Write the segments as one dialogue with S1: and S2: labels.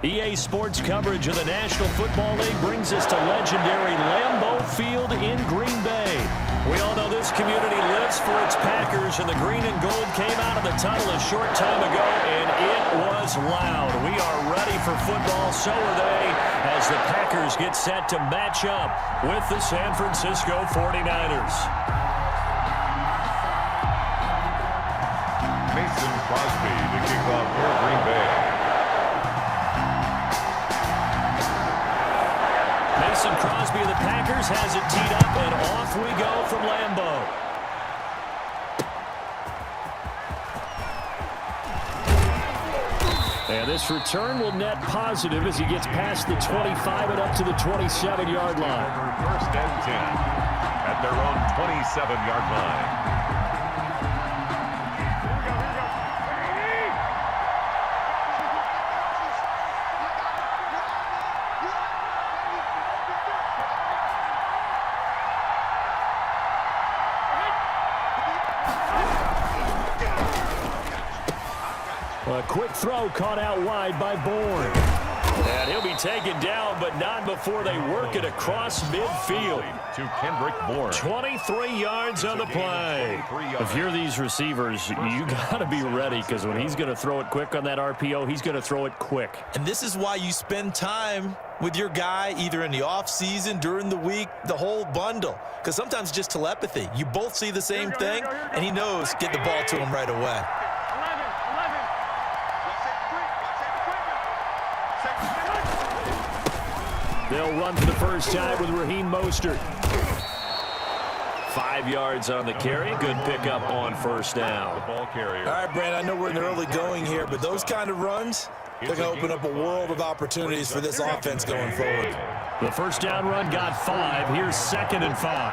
S1: EA Sports coverage of the National Football League brings us to legendary Lambeau Field in Green Bay. We all know this community lives for its Packers, and the green and gold came out of the tunnel a short time ago, and it was loud. We are ready for football, so are they, as the Packers get set to match up with the San Francisco 49ers.
S2: Mason Crosby to kick off for Green Bay.
S1: Mason Crosby of the Packers has it teed up, and off we go from Lambeau. And this return will net positive as he gets past the 25 and up to the 27-yard line.
S2: First and 10 at their own 27-yard line.
S1: A quick throw caught out wide by Bourne. And he'll be taken down, but not before they work it across midfield.
S2: To Kendrick Bourne.
S1: 23 yards on the play. If you're these receivers, you got to be ready, because when he's going to throw it quick on that RPO, he's going to throw it quick.
S3: And this is why you spend time with your guy, either in the offseason, during the week, the whole bundle. Because sometimes just telepathy. You both see the same thing, and he knows get the ball to him right away.
S1: They'll run for the first time with Raheem Mostert. 5 yards on the carry. Good pickup on first down.
S2: Ball carrier.
S3: All right, Brandon, I know we're in the early going here, but those kind of runs, they're going to open up a world of opportunities for this offense going forward.
S1: The first down run got 5. Here's 2nd and 5.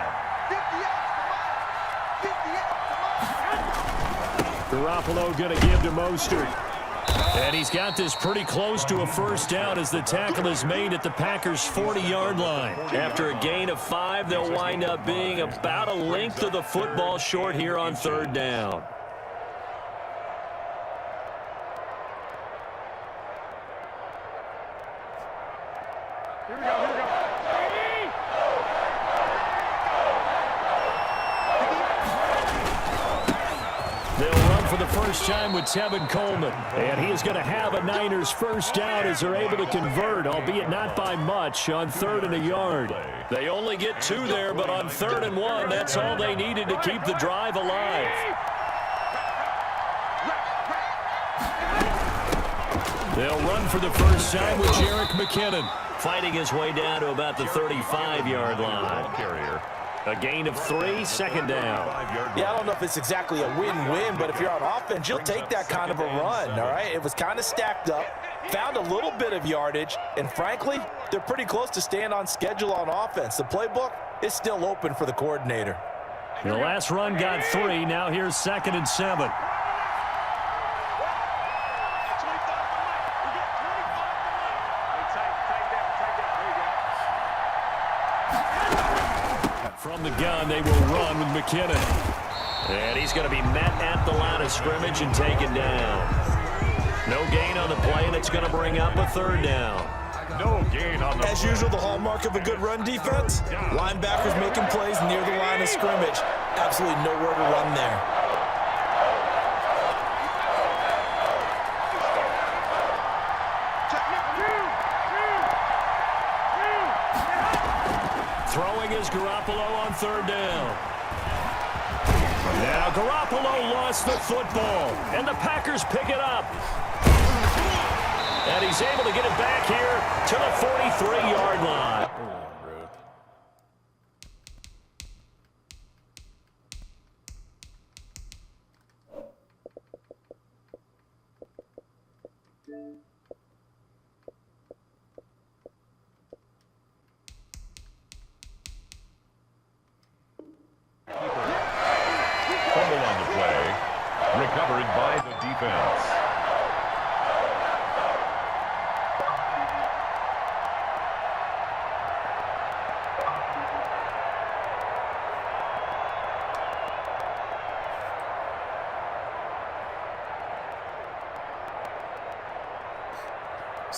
S1: Garoppolo going to give to Mostert. And he's got this pretty close to a first down as the tackle is made at the Packers' 40-yard line. After a gain of 5, they'll wind up being about a length of the football short here on 3rd down.
S4: Here we go.
S1: They'll run for the first time with Tevin Coleman. And he is going to have a Niners first down as they're able to convert, albeit not by much, on 3rd and a yard. They only get 2 there, but on 3rd and 1, that's all they needed to keep the drive alive. They'll run for the first time with Jerick McKinnon, fighting his way down to about the 35-yard line.
S2: Carrier.
S1: A gain of 3, 2nd down.
S3: Yeah, I don't know if it's exactly a win-win, but if you're on offense, you'll take that kind of a run, all right? It was kind of stacked up, found a little bit of yardage, and frankly, they're pretty close to staying on schedule on offense. The playbook is still open for the coordinator.
S1: The last run got 3. Now here's 2nd and 7. From the gun, they will run with McKinnon. And he's going to be met at the line of scrimmage and taken down. No gain on the play, and it's going to bring up a 3rd down.
S2: No gain on the
S3: As usual, the hallmark of a good run defense, linebackers making plays near the line of scrimmage. Absolutely nowhere to run there.
S1: Throwing is Garoppolo on 3rd down. Now Garoppolo lost the football, and the Packers pick it up. And he's able to get it back here to the 43-yard line.
S2: Fumble on the play. Recovered by the defense.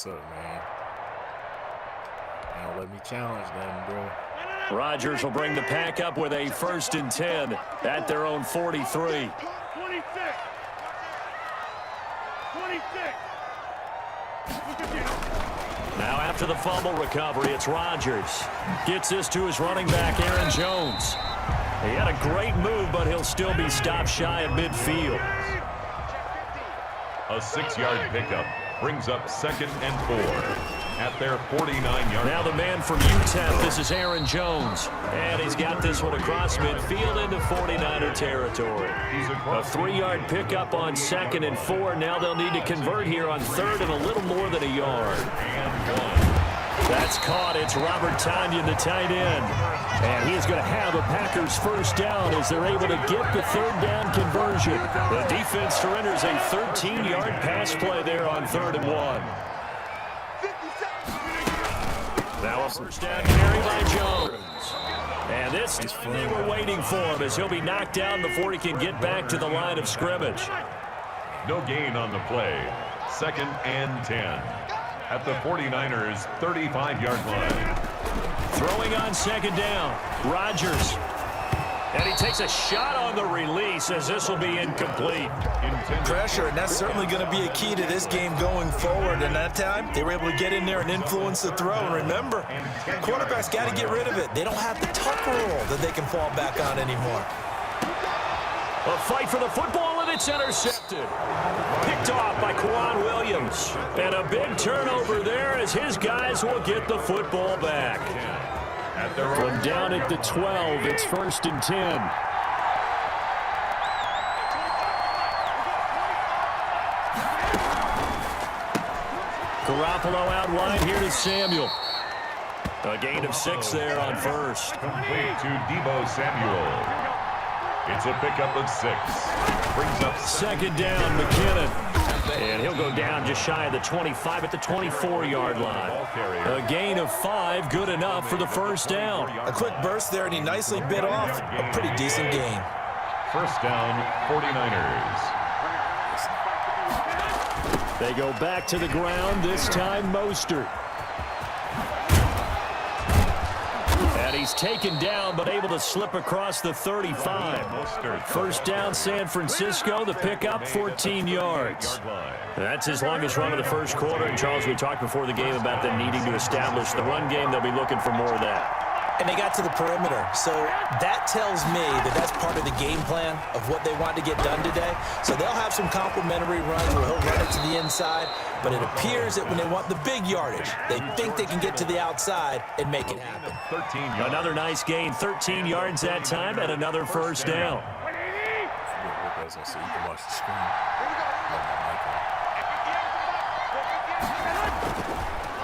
S5: What's up, man? Don't let me challenge them, bro.
S1: Rodgers will bring the pack up with a 1st and 10 at their own 43.
S4: 26.
S1: Now after the fumble recovery, it's Rodgers. Gets this to his running back, Aaron Jones. He had a great move, but he'll still be stopped shy of midfield.
S2: A 6-yard pickup brings up 2nd and 4 at their 49-yard.
S1: Now the man from UTEP, this is Aaron Jones. And he's got this one across midfield into 49er territory. A 3-yard pickup on 2nd and 4. Now they'll need to convert here on 3rd and a little more than a yard. That's caught. It's Robert Tonyan, the tight end. And he is going to have a Packers 1st down as they're able to get the 3rd down conversion. The defense surrenders a 13-yard pass play there on 3rd and 1. Now a 1st down carry by Jones. And this time they were waiting for him as he'll be knocked down before he can get back to the line of scrimmage.
S2: No gain on the play. 2nd and 10 at the 49ers' 35-yard line.
S1: Throwing on 2nd down, Rodgers. And he takes a shot on the release as this will be incomplete.
S3: Pressure, and that's certainly going to be a key to this game going forward. And that time, they were able to get in there and influence the throw. And remember, quarterbacks got to get rid of it. They don't have the tuck rule that they can fall back on anymore.
S1: A fight for the football, and it's intercepted. Picked off by Jamal Williams. And a big turnover there as his guys will get the football back. From down at the 12, it's 1st and 10. Garoppolo out wide here to Samuel. A gain of 6 there on 1st.
S2: Complete to Deebo Samuel. It's a pickup of 6. Brings up
S1: 2nd down, McKinnon. And he'll go down just shy of the 25 at the 24-yard line. A gain of 5, good enough for the 1st down.
S3: A quick burst there, and he nicely bit off a pretty decent gain.
S2: 1st down, 49ers.
S1: They go back to the ground, this time Mostert. And he's taken down, but able to slip across the 35. 1st down, San Francisco. The pickup, 14 yards. That's his longest run of the 1st quarter. And, Charles, we talked before the game about them needing to establish the run game. They'll be looking for more of that.
S3: And they got to the perimeter. So that tells me that that's part of the game plan of what they want to get done today. So they'll have some complementary runs where he'll run it to the inside. But it appears that when they want the big yardage, they think they can get to the outside and make it happen.
S1: Another nice gain, 13 yards that time, and another 1st down.
S5: So you can watch the screen.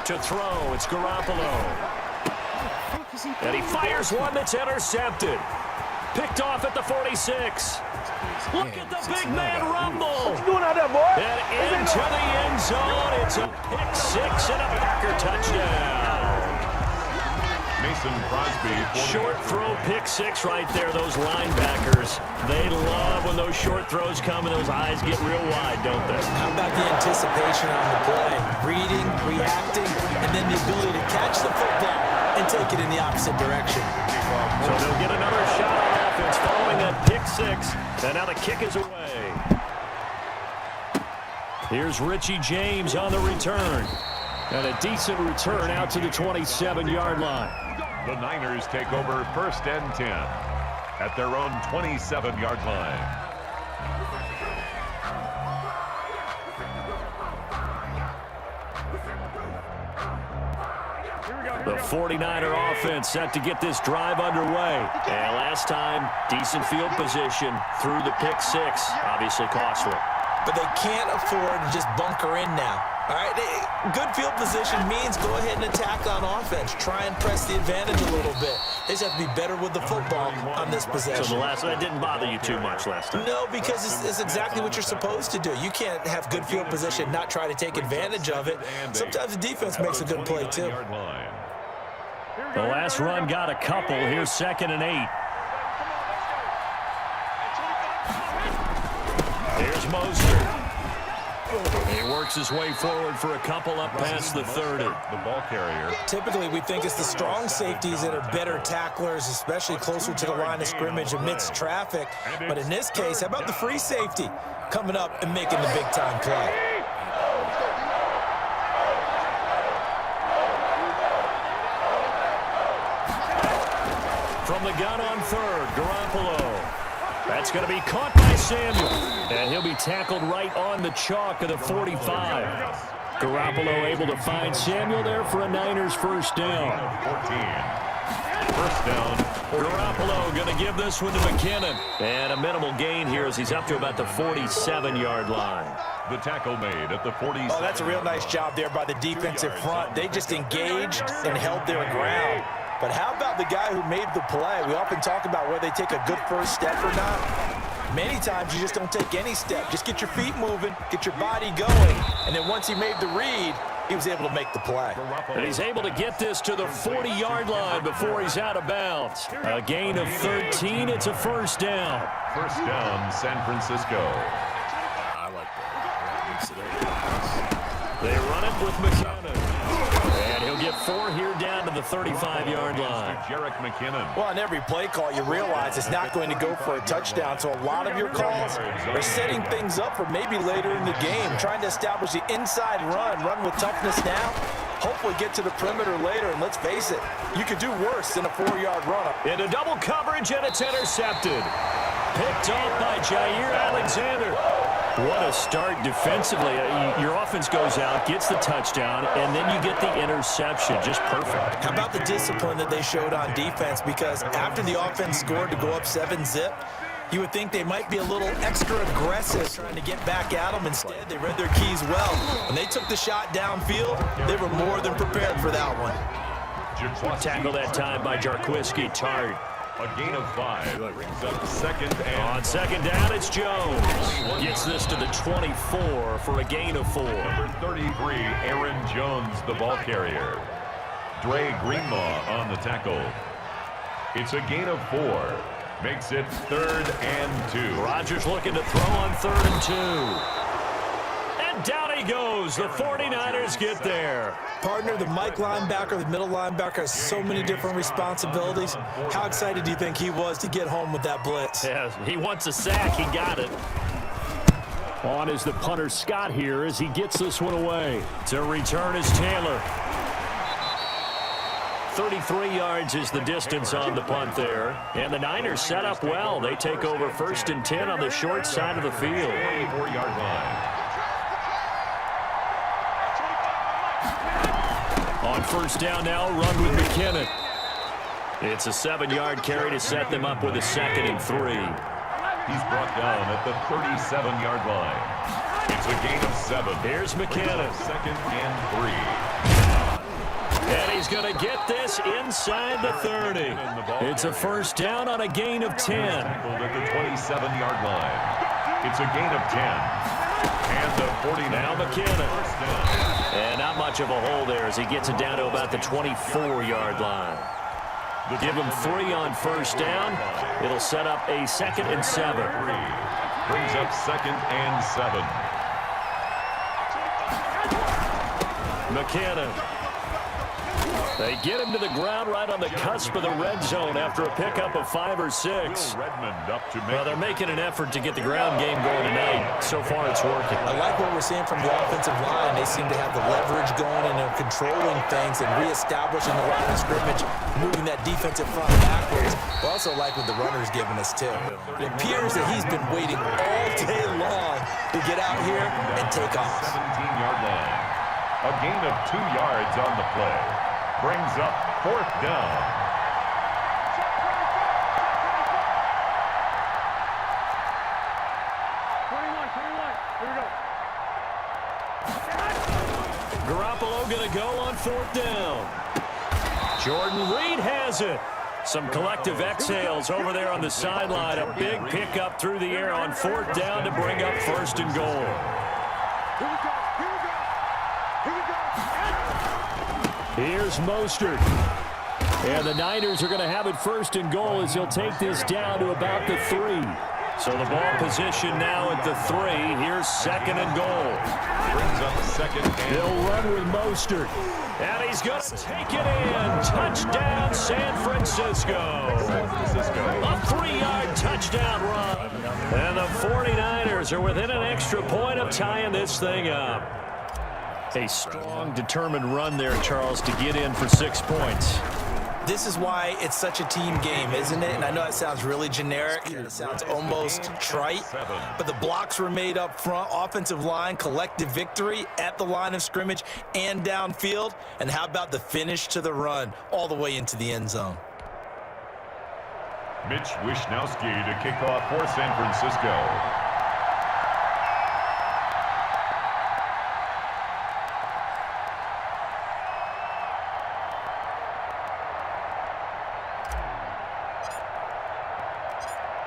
S1: To throw, it's Garoppolo. And he fires one that's intercepted. Picked off at the 46. Look at the big man rumble.
S4: What you doing out there, boy?
S1: And into the end zone. It's a pick 6 and a Packer touchdown.
S2: Mason Crosby.
S1: Short throw, pick 6 right there. Those linebackers, they love when those short throws come and those eyes get real wide, don't they?
S3: How about the anticipation on the play? Reading, reacting, and then the ability to catch the football and take it in the opposite direction.
S1: So they'll get another shot on offense following that pick 6. And now the kick is away. Here's Richie James on the return. And a decent return out to the 27-yard line.
S2: The Niners take over 1st and 10 at their own 27-yard line.
S1: The 49er offense set to get this drive underway. And last time, decent field position through the pick 6. Obviously costly.
S3: But they can't afford to just bunker in now. All right, good field position means go ahead and attack on offense. Try and press the advantage a little bit. They just have to be better with the football on this possession.
S1: So that didn't bother you too much last time?
S3: No, because it's exactly what you're supposed to do. You can't have good field position, not try to take advantage of it. Sometimes the defense makes a good play, too.
S1: The last run got a couple. Here's 2nd and 8. Here's Mostert. He works his way forward for a couple up past the 30.
S2: The ball carrier.
S3: Typically, we think it's the strong safeties that are better tacklers, especially closer to the line of scrimmage amidst traffic. But in this case, how about the free safety coming up and making the big-time play?
S1: From the gun on third, Garoppolo. That's going to be caught by Samuel. And he'll be tackled right on the chalk of the 45. Garoppolo able to find Samuel there for a Niners first down.
S2: 14. First down.
S1: Garoppolo going to give this one to McKinnon. And a minimal gain here as he's up to about the 47-yard line.
S2: The tackle made at the 47.
S3: Oh, that's a real nice job there by the defensive front. They just engaged and held their ground. But how about the guy who made the play? We often talk about whether they take a good first step or not. Many times you just don't take any step. Just get your feet moving, get your body going, and then once he made the read, he was able to make the play.
S1: And he's able to get this to the 40-yard line before he's out of bounds. A gain of 13. It's a first down.
S2: First down, San Francisco.
S5: I like that.
S1: They run it with McKinnon. And he'll get 4 here down to the 35-yard line.
S2: Jarek McKinnon.
S3: Well, on every play call, you realize it's not going to go for a touchdown, so a lot of your calls are setting things up for maybe later in the game, trying to establish the inside run with toughness now, hopefully get to the perimeter later, and let's face it, you could do worse than a 4-yard run-up.
S1: Into double coverage, and it's intercepted. Picked off by Jair Alexander. What a start defensively. Your offense goes out, gets the touchdown, and then you get the interception. Just perfect.
S3: How about the discipline that they showed on defense? Because after the offense scored to go up 7-zip, you would think they might be a little extra aggressive trying to get back at them. Instead, they read their keys well. When they took the shot downfield, they were more than prepared for that one.
S1: Tackle that time by Jarquiski Tart.
S2: A gain of 5. Brings up second and...
S1: On second down, it's Jones. Gets this to the 24 for a gain of 4.
S2: Number 33, Aaron Jones, the ball carrier. Dre Greenlaw on the tackle. It's a gain of 4. Makes it 3rd and 2.
S1: Rodgers looking to throw on 3rd and 2. And down he goes. The 49ers get there.
S3: Partner, the Mike linebacker, the middle linebacker has so many different responsibilities. How excited do you think he was to get home with that blitz?
S1: Yeah, he wants a sack. He got it. On is the punter Scott here as he gets this one away. To return is Taylor. 33 yards is the distance on the punt there. And the Niners set up well. They take over 1st and 10 on the short side of the field.
S2: 24-yard line.
S1: On first down now, run with McKinnon. It's a 7-yard carry to set them up with a 2nd and 3.
S2: He's brought down at the 37-yard line. It's a gain of 7.
S1: Here's McKinnon.
S2: 2nd and 3.
S1: And he's going to get this inside the 30. It's a first down on a gain of 10.
S2: Tackled at the 27-yard line. It's a gain of 10. And the 40
S1: now McKinnon. And not much of a hole there as he gets it down to about the 24-yard line. Give him 3 on first down. It'll set up a 2nd and 7.
S2: Brings up 2nd and 7.
S1: McKinnon. They get him to the ground right on the cusp of the red zone after a pickup of 5 or 6.
S2: Redmond up to
S1: Well, they're making an effort to get the ground game going tonight. So far, it's working.
S3: I like what we're seeing from the offensive line. They seem to have the leverage going and they're controlling things and reestablishing the line of scrimmage, moving that defensive front backwards. I also like what the runner's giving us, too. It appears that he's been waiting all day long to get out here and take off.
S2: 17-yard line. A gain of 2 yards on the play. Brings up 4th down.
S1: Garoppolo going to go on 4th down. Jordan Reed has it. Some collective exhales over there on the sideline. A big pickup through the air on 4th down to bring up 1st and goal. Here's Mostert. And the Niners are going to have it 1st and goal as he'll take this down to about the 3. So the ball position now at the 3. Here's second and goal.
S2: Brings up second and
S1: They'll run with Mostert. And he's going to take it in. Touchdown, San Francisco. A 3-yard touchdown run. And the 49ers are within an extra point of tying this thing up. A strong, determined run there, Charles, to get in for 6 points.
S3: This is why it's such a team game, isn't it? And I know that sounds really generic, and it sounds almost trite, but the blocks were made up front, offensive line, collective victory at the line of scrimmage and downfield. And how about the finish to the run all the way into the end zone?
S2: Mitch Wishnowski to kick off for San Francisco.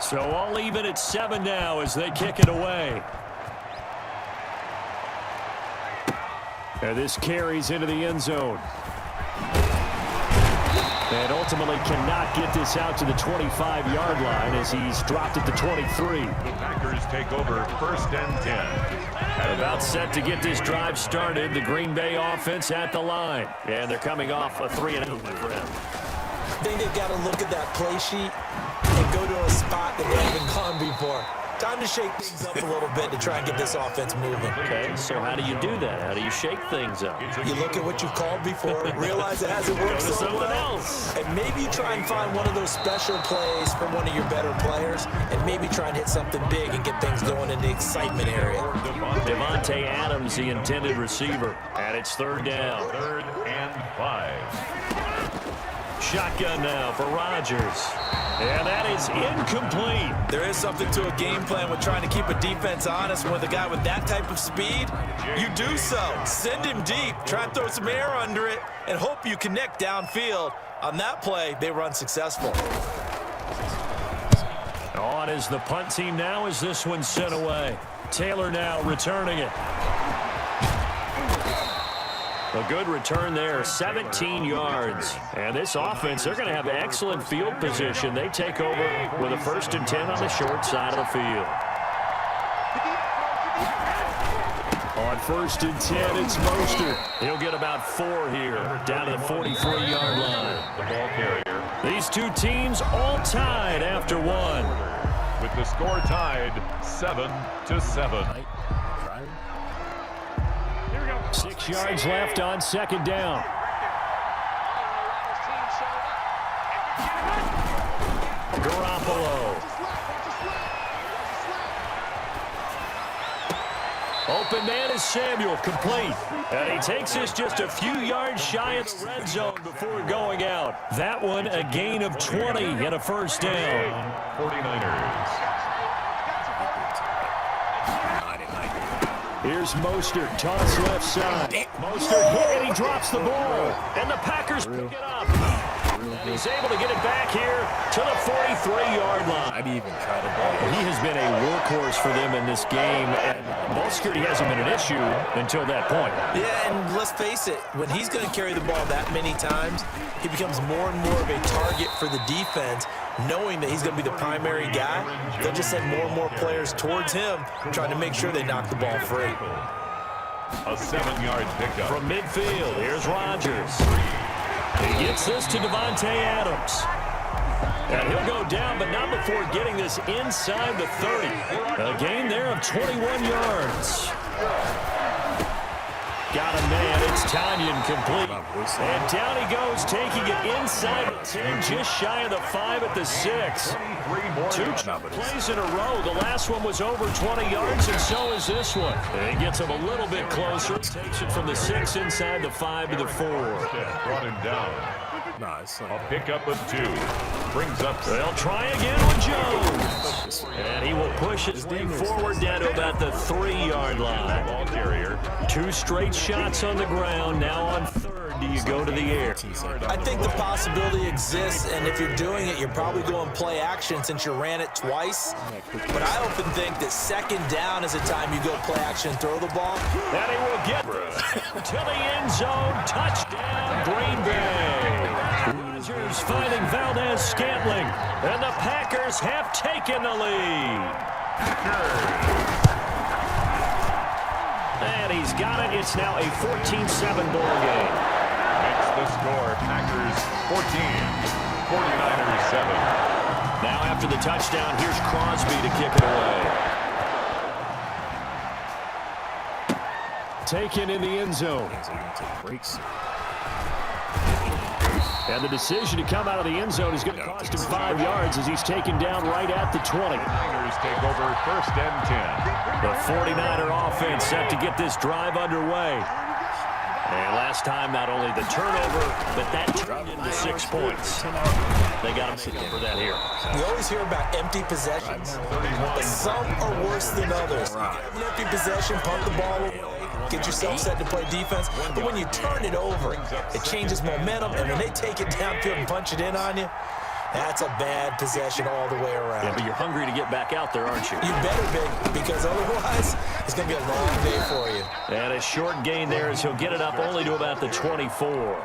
S1: So all even at 7 now as they kick it away. And this carries into the end zone. And ultimately cannot get this out to the 25-yard line as he's dropped at the 23.
S2: The Packers take over first and 10.
S1: About set to get this drive started. The Green Bay offense at the line. And they're coming off a 3-and-out for them.
S3: I think they've got to look at that play sheet and go to a spot that they haven't gone before. Time to shake things up a little bit to try and get this offense moving.
S1: Okay, so how do you do that? How do you shake things up?
S3: You look at what you've called before, realize it hasn't worked
S1: Go to
S3: so
S1: someone
S3: well,
S1: else.
S3: and maybe you try and find one of those special plays from one of your better players, and maybe try and hit something big and get things going in the excitement area.
S1: Devontae Adams, the intended receiver, and it's 3rd down.
S2: 3rd and 5.
S1: Shotgun now for Rodgers. And that is incomplete.
S3: There is something to a game plan with trying to keep a defense honest. With a guy with that type of speed, you do so. Send him deep, try and throw some air under it, and hope you connect downfield. On that play, they run successful.
S1: On is the punt team now as this one's sent away. Taylor now returning it. A good return there, 17 yards. And this offense, they're going to have excellent field position. They take over with a 1st and 10 on the short side of the field. On 1st and 10, it's Mostert. He'll get about 4 here, down to the 43-yard line.
S2: The ball carrier.
S1: These two teams all tied after 1.
S2: With the score tied 7-7.
S1: 6 yards left on 2nd down. Garoppolo. Open man is Samuel, complete. And he takes this just a few yards shy of the red zone before going out. That one a gain of 20 and a 1st down.
S2: 49ers.
S1: Here's Mostert, toss left side. Mostert hit and he drops the ball. And the Packers pick it up. And he's able to get it back here to the 43-yard line.
S5: I'd even try the ball.
S1: He has been a workhorse for them in this game. And ball security hasn't been an issue until that point.
S3: Yeah, and let's face it, when he's going to carry the ball that many times, he becomes more and more of a target for the defense, knowing that he's going to be the primary guy. They'll just send more and more players towards him, trying to make sure they knock the ball free.
S2: A 7-yard pickup.
S1: From midfield, here's Rodgers. He gets this to Devontae Adams. And he'll go down, but not before getting this inside the 30. A gain there of 21 yards. Got a man. It's Tanyan complete. And down he goes, taking it inside the 10, just shy of the 5 at the 6. 2 plays in a row. The last one was over 20 yards, and so is this one. And he gets him a little bit closer. Takes it from the 6 inside the 5 to the 4.
S2: Brought him down.
S5: Nice.
S2: A pickup of 2. Brings up.
S1: They'll try again with Jones. And he will push his thing forward down to about the 3-yard line.
S2: Ball carrier.
S1: 2 straight shots on the ground. Now on 3rd, do you go to the air?
S3: I think the possibility exists, and if you're doing it, you're probably going play action since you ran it twice. But I often think that 2nd down is a time you go play action and throw the ball.
S1: That he will get to the end zone. Touchdown, Green Bay. Rodgers Williams finding Valdez-Scantling. And the Packers have taken the lead. And he's got it. It's now a 14-7 ball game.
S2: Makes the score Packers 14, 49ers 7.
S1: Now after the touchdown, here's Crosby to kick it away. Taken in the end zone. And the decision to come out of the end zone is going to cost him 5 yards as he's taken down right at the 20.
S2: Niners take over 1st and 10.
S1: The 49er offense set to get this drive underway. And last time, not only the turnover, but that turned into 6 points. They got to make up for that here.
S3: You always hear about empty possessions, but some are worse than others. An empty possession, punt the ball away, get yourself set to play defense. But when you turn it over, it changes momentum, and when they take it downfield and punch it in on you, that's a bad possession all the way around.
S1: Yeah, but you're hungry to get back out there, aren't you?
S3: You better be, because otherwise, it's going to be a long day for you.
S1: And a short gain there as he'll get it up only to about the 24.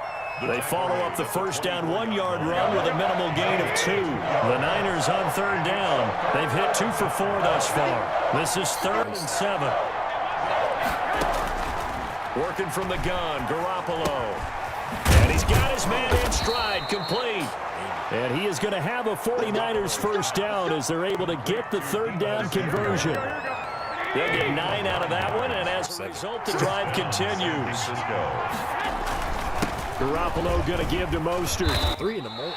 S1: They follow up the first down 1-yard run with a minimal gain of 2. The Niners on 3rd down. They've hit 2 for 4 thus far. This is 3rd and 7. Working from the gun, Garoppolo. And he's got his man in stride, complete. And he is going to have a 49ers first down as they're able to get the 3rd down conversion. They'll get 9 out of that one, and as a result, the drive continues. Garoppolo going to give to Mostert.
S5: 3 in the morning.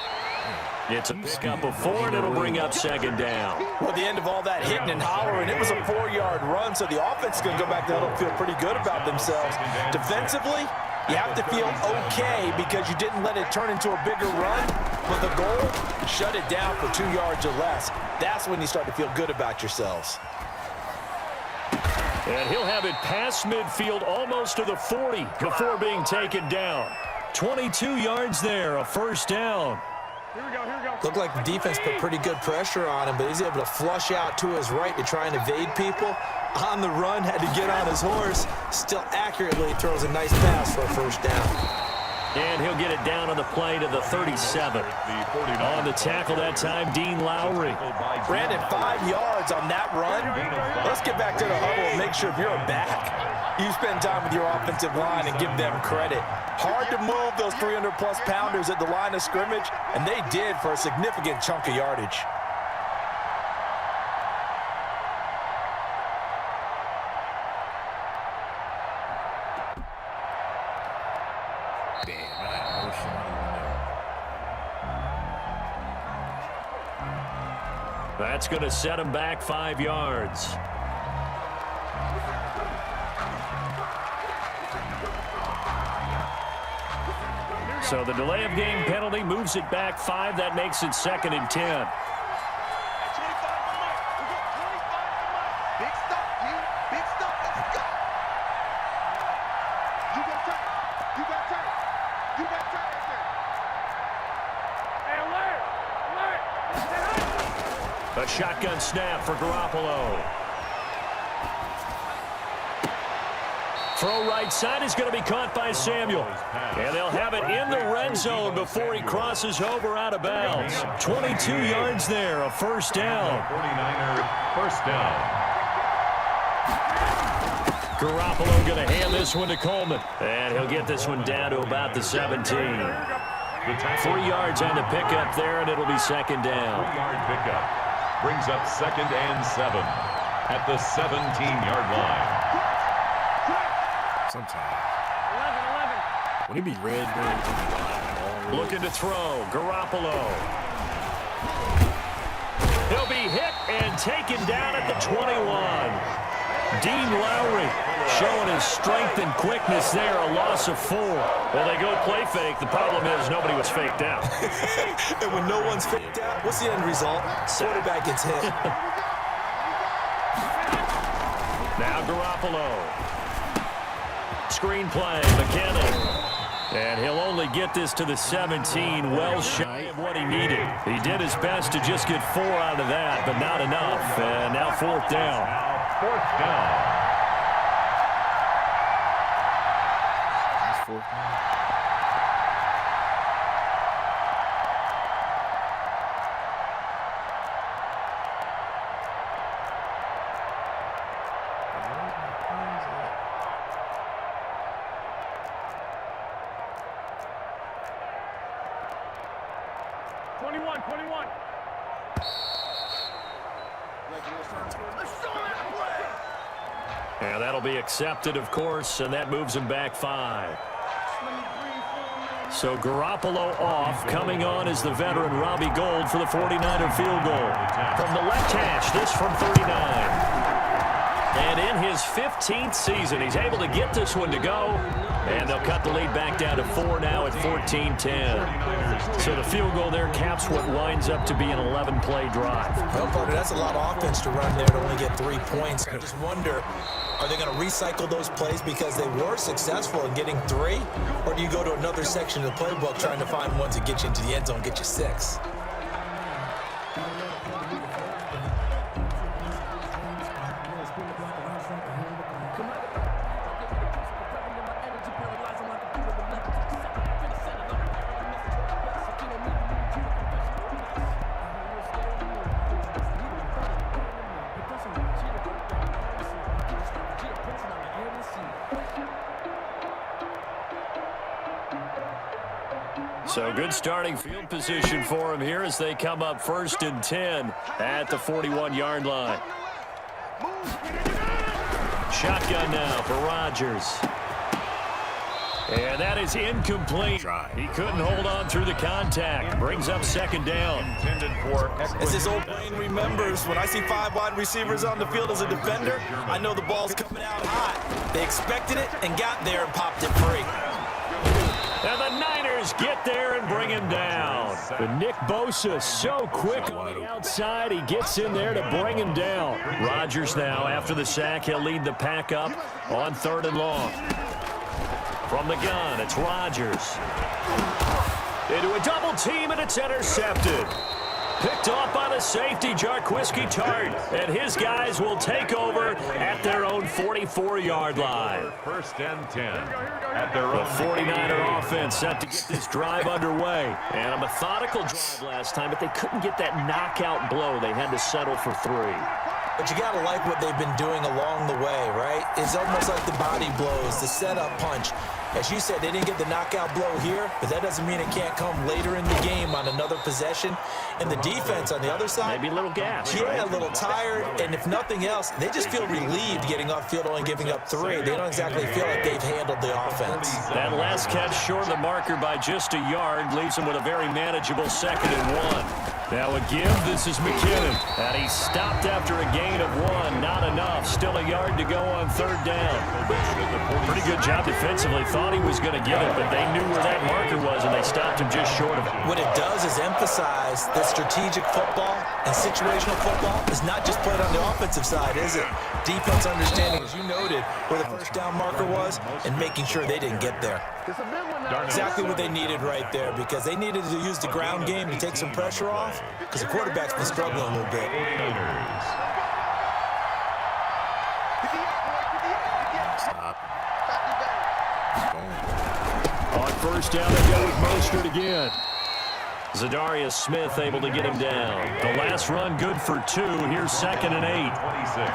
S1: It's a pickup of 4, and it'll bring up 2nd down.
S3: Well, at the end of all that hitting and hollering, it was a 4-yard run, so the offense is going to go back to huddle and feel pretty good about themselves. Defensively, you have to feel okay because you didn't let it turn into a bigger run, but the goal, shut it down for 2 yards or less. That's when you start to feel good about yourselves.
S1: And he'll have it past midfield almost to the 40 before being taken down. 22 yards there, a first down.
S4: Here we go, here we go.
S3: Looked like the defense put pretty good pressure on him, but he's able to flush out to his right to try and evade people. On the run, had to get on his horse. Still accurately throws a nice pass for a first down.
S1: And he'll get it down on the play to the 37. On the tackle that time, Dean Lowry.
S3: Brandon, 5 yards on that run. Let's get back to the huddle and make sure if you're a back, you spend time with your offensive line and give them credit. Hard to move those 300-plus pounders at the line of scrimmage, and they did for a significant chunk of yardage.
S1: That's going to set him back 5 yards. So the delay of game penalty moves it back 5. That makes it 2nd and 10. A shotgun snap for Garoppolo. Throw right side is going to be caught by Samuel. And they'll have it in the red zone before he crosses over out of bounds. 22 yards there, a first down.
S2: 49er first down.
S1: Garoppolo going to hand this one to Coleman. And he'll get this one down to about the 17. 3 yards on the pickup there, and it'll be 2nd down.
S2: 3-yard pickup. Brings up 2nd and 7 at the 17-yard line.
S5: Sometimes.
S4: 11.
S5: When he be red,
S1: Looking to throw, Garoppolo. He'll be hit and taken down at the 21. Dean Lowry showing his strength and quickness there, a loss of 4. Well, they go play fake. The problem is nobody was faked out.
S3: And when no one's faked out, what's the end result? Quarterback gets hit.
S1: Now Garoppolo. Screen play, McKinnon. And he'll only get this to the 17, well shy of what he needed. He did his best to just get 4 out of that, but not enough. And now 4th down.
S2: Now 4th down.
S4: 21, 21.
S1: And that'll be accepted, of course, and that moves him back 5. So Garoppolo off. Coming on is the veteran Robbie Gould for the 49er field goal. From the left hash, this from 39. And in his 15th season, he's able to get this one to go. And they'll cut the lead back down to 4 now at 14-10. So the field goal there caps what winds up to be an 11-play drive.
S3: Well, Punter, that's a lot of offense to run there to only get 3 points. I just wonder, are they going to recycle those plays because they were successful in getting 3? Or do you go to another section of the playbook trying to find ones that get you into the end zone, get you 6?
S1: So good starting field position for him here as they come up 1st and 10 at the 41-yard line. Shotgun now for Rodgers. And that is incomplete. He couldn't hold on through the contact. Brings up 2nd down.
S3: As his old brain remembers, when I see 5 wide receivers on the field as a defender, I know the ball's coming out hot. They expected it and got there and popped it free.
S1: And the Niners get there and bring him down. But Nick Bosa so quick on the outside, he gets in there to bring him down. Rodgers now, after the sack, he'll lead the pack up on 3rd and long. From the gun, it's Rodgers. Into a double team, and it's intercepted. Picked off by the safety, Jarquiski Tart, and his guys will take over at their own 44-yard line.
S2: 1st and 10 at their
S1: The
S2: own
S1: 49er offense set to get this drive underway. And a methodical drive last time, but they couldn't get that knockout blow. They had to settle for 3.
S3: But you got to like what they've been doing along the way, right? It's almost like the body blows, the setup punch. As you said, they didn't get the knockout blow here, but that doesn't mean it can't come later in the game on another possession. And the defense on the other side,
S1: Maybe a little gas,
S3: yeah,
S1: right?
S3: a little tired. And if nothing else, they just feel relieved getting off field, only giving up 3. They don't exactly feel like they've handled the offense.
S1: That last catch short of the marker by just a yard leaves them with a very manageable 2nd and 1. Now a give, this is McKinnon. And he stopped after a gain of 1. Not enough. Still a yard to go on 3rd down. Pretty good job defensively. Thought he was going to get it, but they knew where that marker was, and they stopped him just short of it.
S3: What it does is emphasize that strategic football and situational football is not just played on the offensive side, is it? Defense understanding, as you noted, where the 1st down marker was and making sure they didn't get there. Exactly what they needed right there, because they needed to use the ground game to take some pressure off, because the quarterback's been struggling a little bit.
S1: On 1st down, they go with Mostert again. Zadarius Smith able to get him down. The last run good for 2. Here's 2nd and 8.
S2: 26.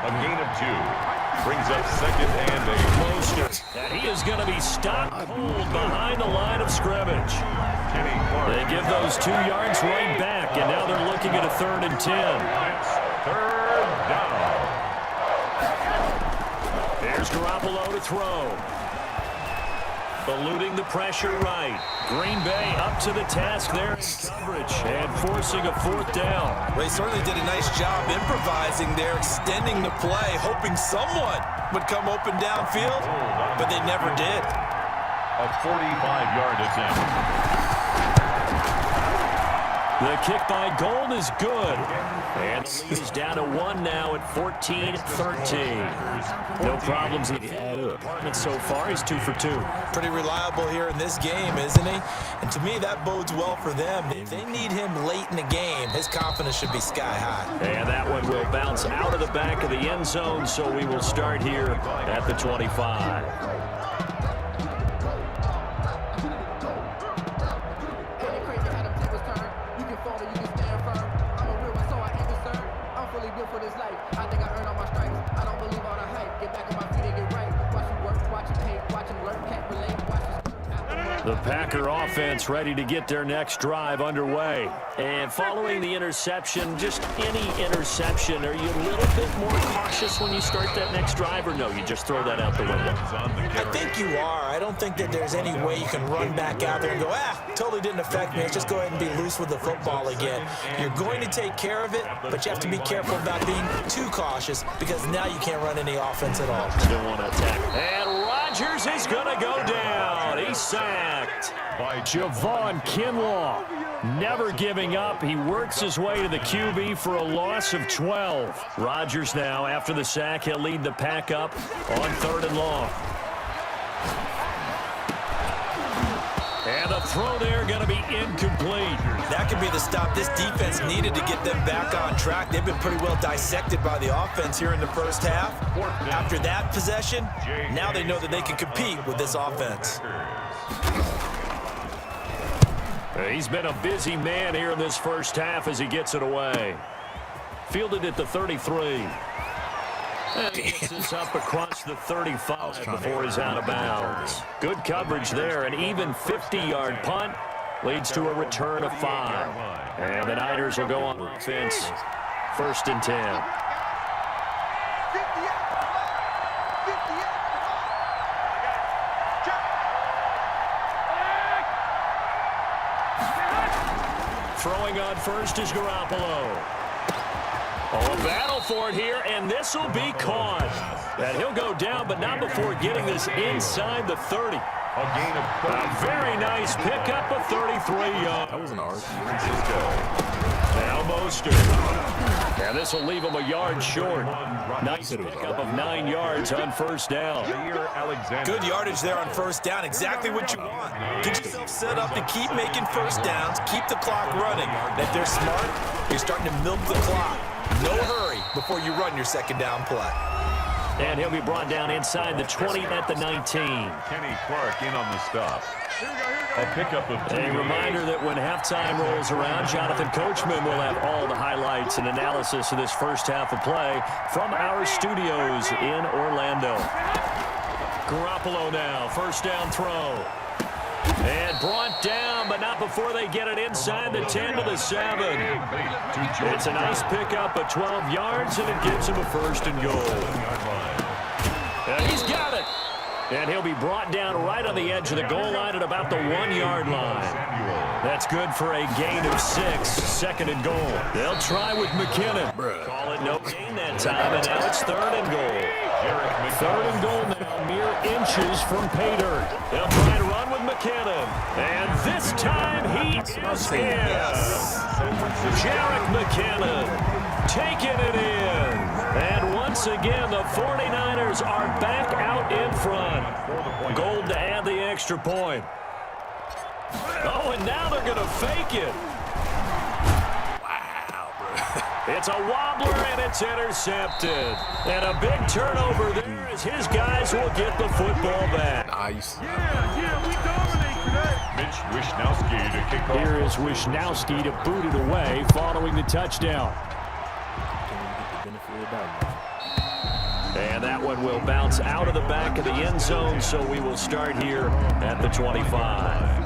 S2: A gain of 2. Brings up 2nd and 8.
S1: Mostert. And he is going to be stopped cold behind the line of scrimmage. They give those 2 yards right back, and now they're looking at a 3rd and 10.
S2: 3rd down.
S1: Here's Garoppolo to throw. Eluding the pressure right. Green Bay up to the task there in coverage and forcing a 4th down.
S3: Well, they certainly did a nice job improvising there, extending the play, hoping someone would come open downfield, but they never did.
S2: A 45-yard attempt.
S1: The kick by Gould is good. And the lead is down to 1 now at 14-13. No problems in the department so far. He's 2 for 2.
S3: Pretty reliable here in this game, isn't he? And to me, that bodes well for them. If they need him late in the game, his confidence should be sky high.
S1: And that one will bounce out of the back of the end zone, so we will start here at the 25. The Packer offense ready to get their next drive underway. And following the interception, just any interception, are you a little bit more cautious when you start that next drive, or no, you just throw that out the window?
S3: I think you are. I don't think that there's any way you can run back out there and go, totally didn't affect me. Let's just go ahead and be loose with the football again. You're going to take care of it, but you have to be careful about being too cautious because now you can't run any offense at all.
S1: Still want to attack. And Rodgers is going to go down. He's sacked by Javon Kinlaw. Never giving up. He works his way to the QB for a loss of 12. Rodgers now, after the sack, he'll lead the pack up on 3rd and long. And the throw there going to be incomplete.
S3: That could be the stop this defense needed to get them back on track. They've been pretty well dissected by the offense here in the first half. After that possession, now they know that they can compete with this offense.
S1: He's been a busy man here in this first half as he gets it away. Fielded at the 33. And he gets this up across the 35 before he's out of bounds. Good coverage there. An even 50-yard punt leads to a return of 5. And the Niners will go on offense. 1st and 10. Throwing on first is Garoppolo. Oh, a battle for it here, and this will be caught. And he'll go down, but not before getting this inside the 30. A very nice pickup of 33 yards.
S5: That was an arc.
S1: Now Mostert. And this will leave him a yard short. Nice pickup of 9 yards on 1st down.
S3: Good yardage there on 1st down. Exactly what you want. Get yourself set up to keep making 1st downs, keep the clock running. And if they're smart, you're starting to milk the clock. No hurry before you run your 2nd down play.
S1: And he'll be brought down inside the 20 at the 19.
S2: Kenny Clark in on the stop. A pickup of 2.
S1: A reminder that when halftime rolls around, Jonathan Coachman will have all the highlights and analysis of this first half of play from our studios in Orlando. Garoppolo now, 1st down throw. And brought down, but not before they get it inside the 10 to the 7. It's a nice pickup of 12 yards, and it gives him a 1st and goal. And he's got it. And he'll be brought down right on the edge of the goal line at about the 1-yard line. That's good for a gain of 6, 2nd and goal. They'll try with McKinnon. Call it no gain that time, and now it's 3rd and goal. 3rd and goal now, mere inches from pay dirt. They'll try to run with McKinnon. And this time he is in. Jarek McKinnon taking it in. And once again, the 49ers are back out in front. Gold to add the extra point. Oh, and now they're going to fake it.
S5: Wow, bro.
S1: It's a wobbler, and it's intercepted. And a big turnover there as his guys will get the football back.
S5: Nice.
S4: Yeah, we dominate today.
S2: Mitch Wishnowsky to kick off.
S1: Here is Wishnowsky to boot it away following the touchdown. And that one will bounce out of the back of the end zone, so we will start here at the 25.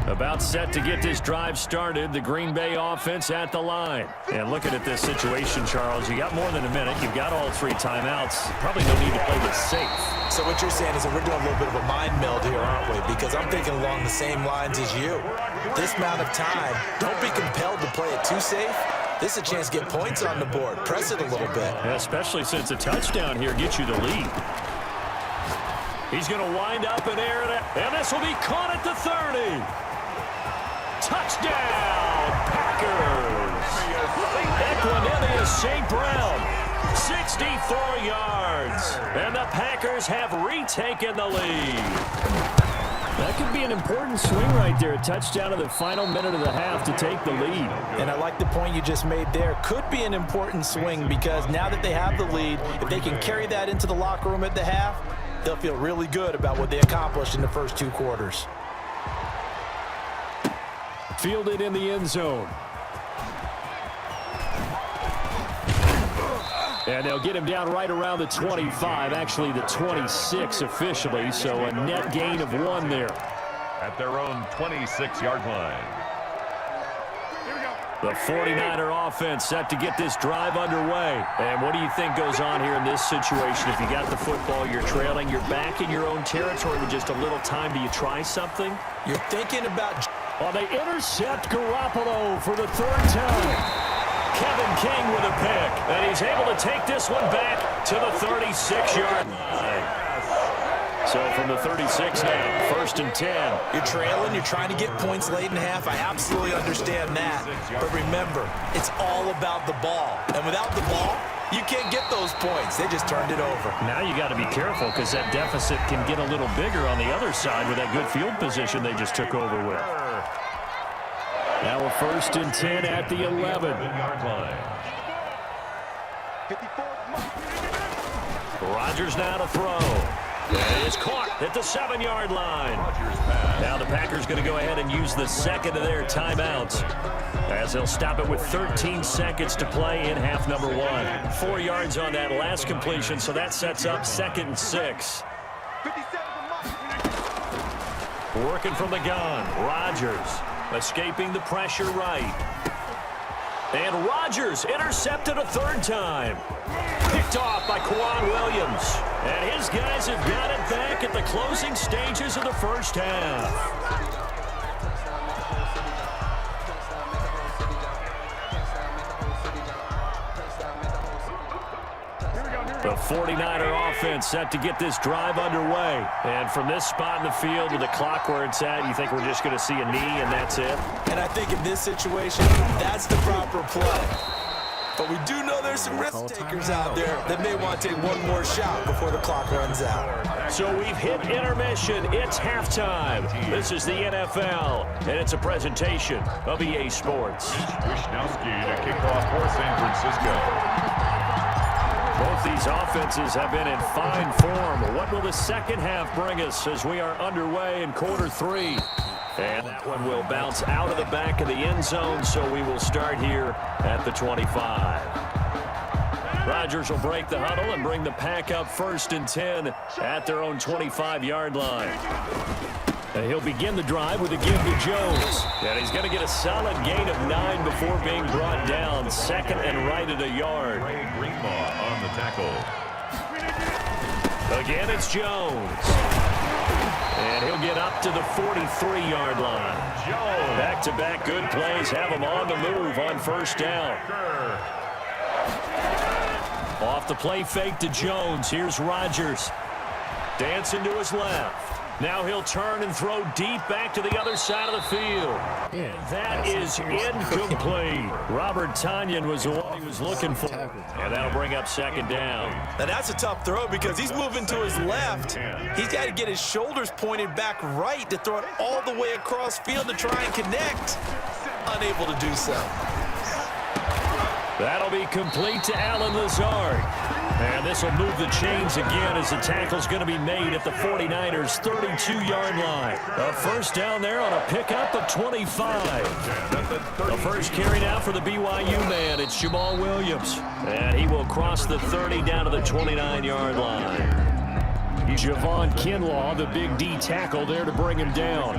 S1: About set to get this drive started, the Green Bay offense at the line. And looking at this situation, Charles, you got more than a minute. You've got all 3 timeouts. Probably no need to play this safe.
S3: So what you're saying is that we're doing a little bit of a mind meld here, aren't we? Because I'm thinking along the same lines as you. This amount of time, don't be compelled to play it too safe. This is a chance to get points on the board. Press it a little bit.
S1: Yeah, especially since a touchdown here gets you the lead. He's going to wind up and air it, and this will be caught at the 30. Touchdown, Packers. Equanimeous St. Brown, 64 yards. And the Packers have retaken the lead. That could be an important swing right there. A touchdown in the final minute of the half to take the lead.
S3: And I like the point you just made there. Could be an important swing because now that they have the lead, if they can carry that into the locker room at the half, they'll feel really good about what they accomplished in the first 2 quarters.
S1: Fielded in the end zone. And they'll get him down right around the 25, actually the 26 officially, so a net gain of 1 there.
S2: At their own 26-yard line.
S1: The 49er offense set to get this drive underway. And what do you think goes on here in this situation? If you got the football, you're trailing, you're back in your own territory with just a little time. Do you try something?
S3: You're thinking about...
S1: Well, they intercept Garoppolo for the 3rd time. Kevin King with a pick. And he's able to take this one back to the 36-yard line. So from the 36 now, 1st and 10.
S3: You're trailing, you're trying to get points late in half. I absolutely understand that. But remember, it's all about the ball. And without the ball, you can't get those points. They just turned it over.
S1: Now you got to be careful because that deficit can get a little bigger on the other side with that good field position they just took over with. Now a 1st and 10 at the 11-yard line. Rodgers now to throw. And it's caught at the 7-yard line. Now the Packers going to go ahead and use the 2nd of their timeouts as they'll stop it with 13 seconds to play in half number 1. 4 yards on that last completion, so that sets up 2nd and 6. Working from the gun, Rodgers escaping the pressure right. And Rodgers intercepted a 3rd time. Picked off by Jamal Williams. And his guys have got it back at the closing stages of the 1st half. The 49er offense set to get this drive underway. And from this spot in the field with the clock where it's at, you think we're just going to see a knee and that's it?
S3: And I think in this situation, that's the proper play. But we do know there's some risk takers out there that may want to take one more shot before the clock runs out.
S1: So we've hit intermission. It's halftime. This is the NFL, and it's a presentation of EA Sports.
S2: Wisnowski to kick off for San Francisco.
S1: Both these offenses have been in fine form. What will the 2nd half bring us as we are underway in quarter 3? And that one will bounce out of the back of the end zone, so we will start here at the 25. Rodgers will break the huddle and bring the pack up 1st and 10 at their own 25-yard line. And he'll begin the drive with a give to Jones. And he's going to get a solid gain of 9 before being brought down. 2nd and right at a yard.
S2: Greenlaw on the tackle.
S1: Again, it's Jones. And he'll get up to the 43-yard line. Back-to-back good plays have him on the move on 1st down. Off the play fake to Jones. Here's Rodgers. Dancing to his left. Now he'll turn and throw deep back to the other side of the field. And that is incomplete. Robert Tonyan was the one he was looking for. And that'll bring up 2nd down.
S3: Now that's a tough throw because he's moving to his left. He's got to get his shoulders pointed back right to throw it all the way across field to try and connect. Unable to do so.
S1: That'll be complete to Allen Lazard. And this will move the chains again as the tackle's going to be made at the 49ers' 32-yard line. A 1st down there on a pickup of 25. The first carry now for the BYU man. It's Jamal Williams. And he will cross the 30 down to the 29-yard line. Javon Kinlaw, the big D tackle there to bring him down.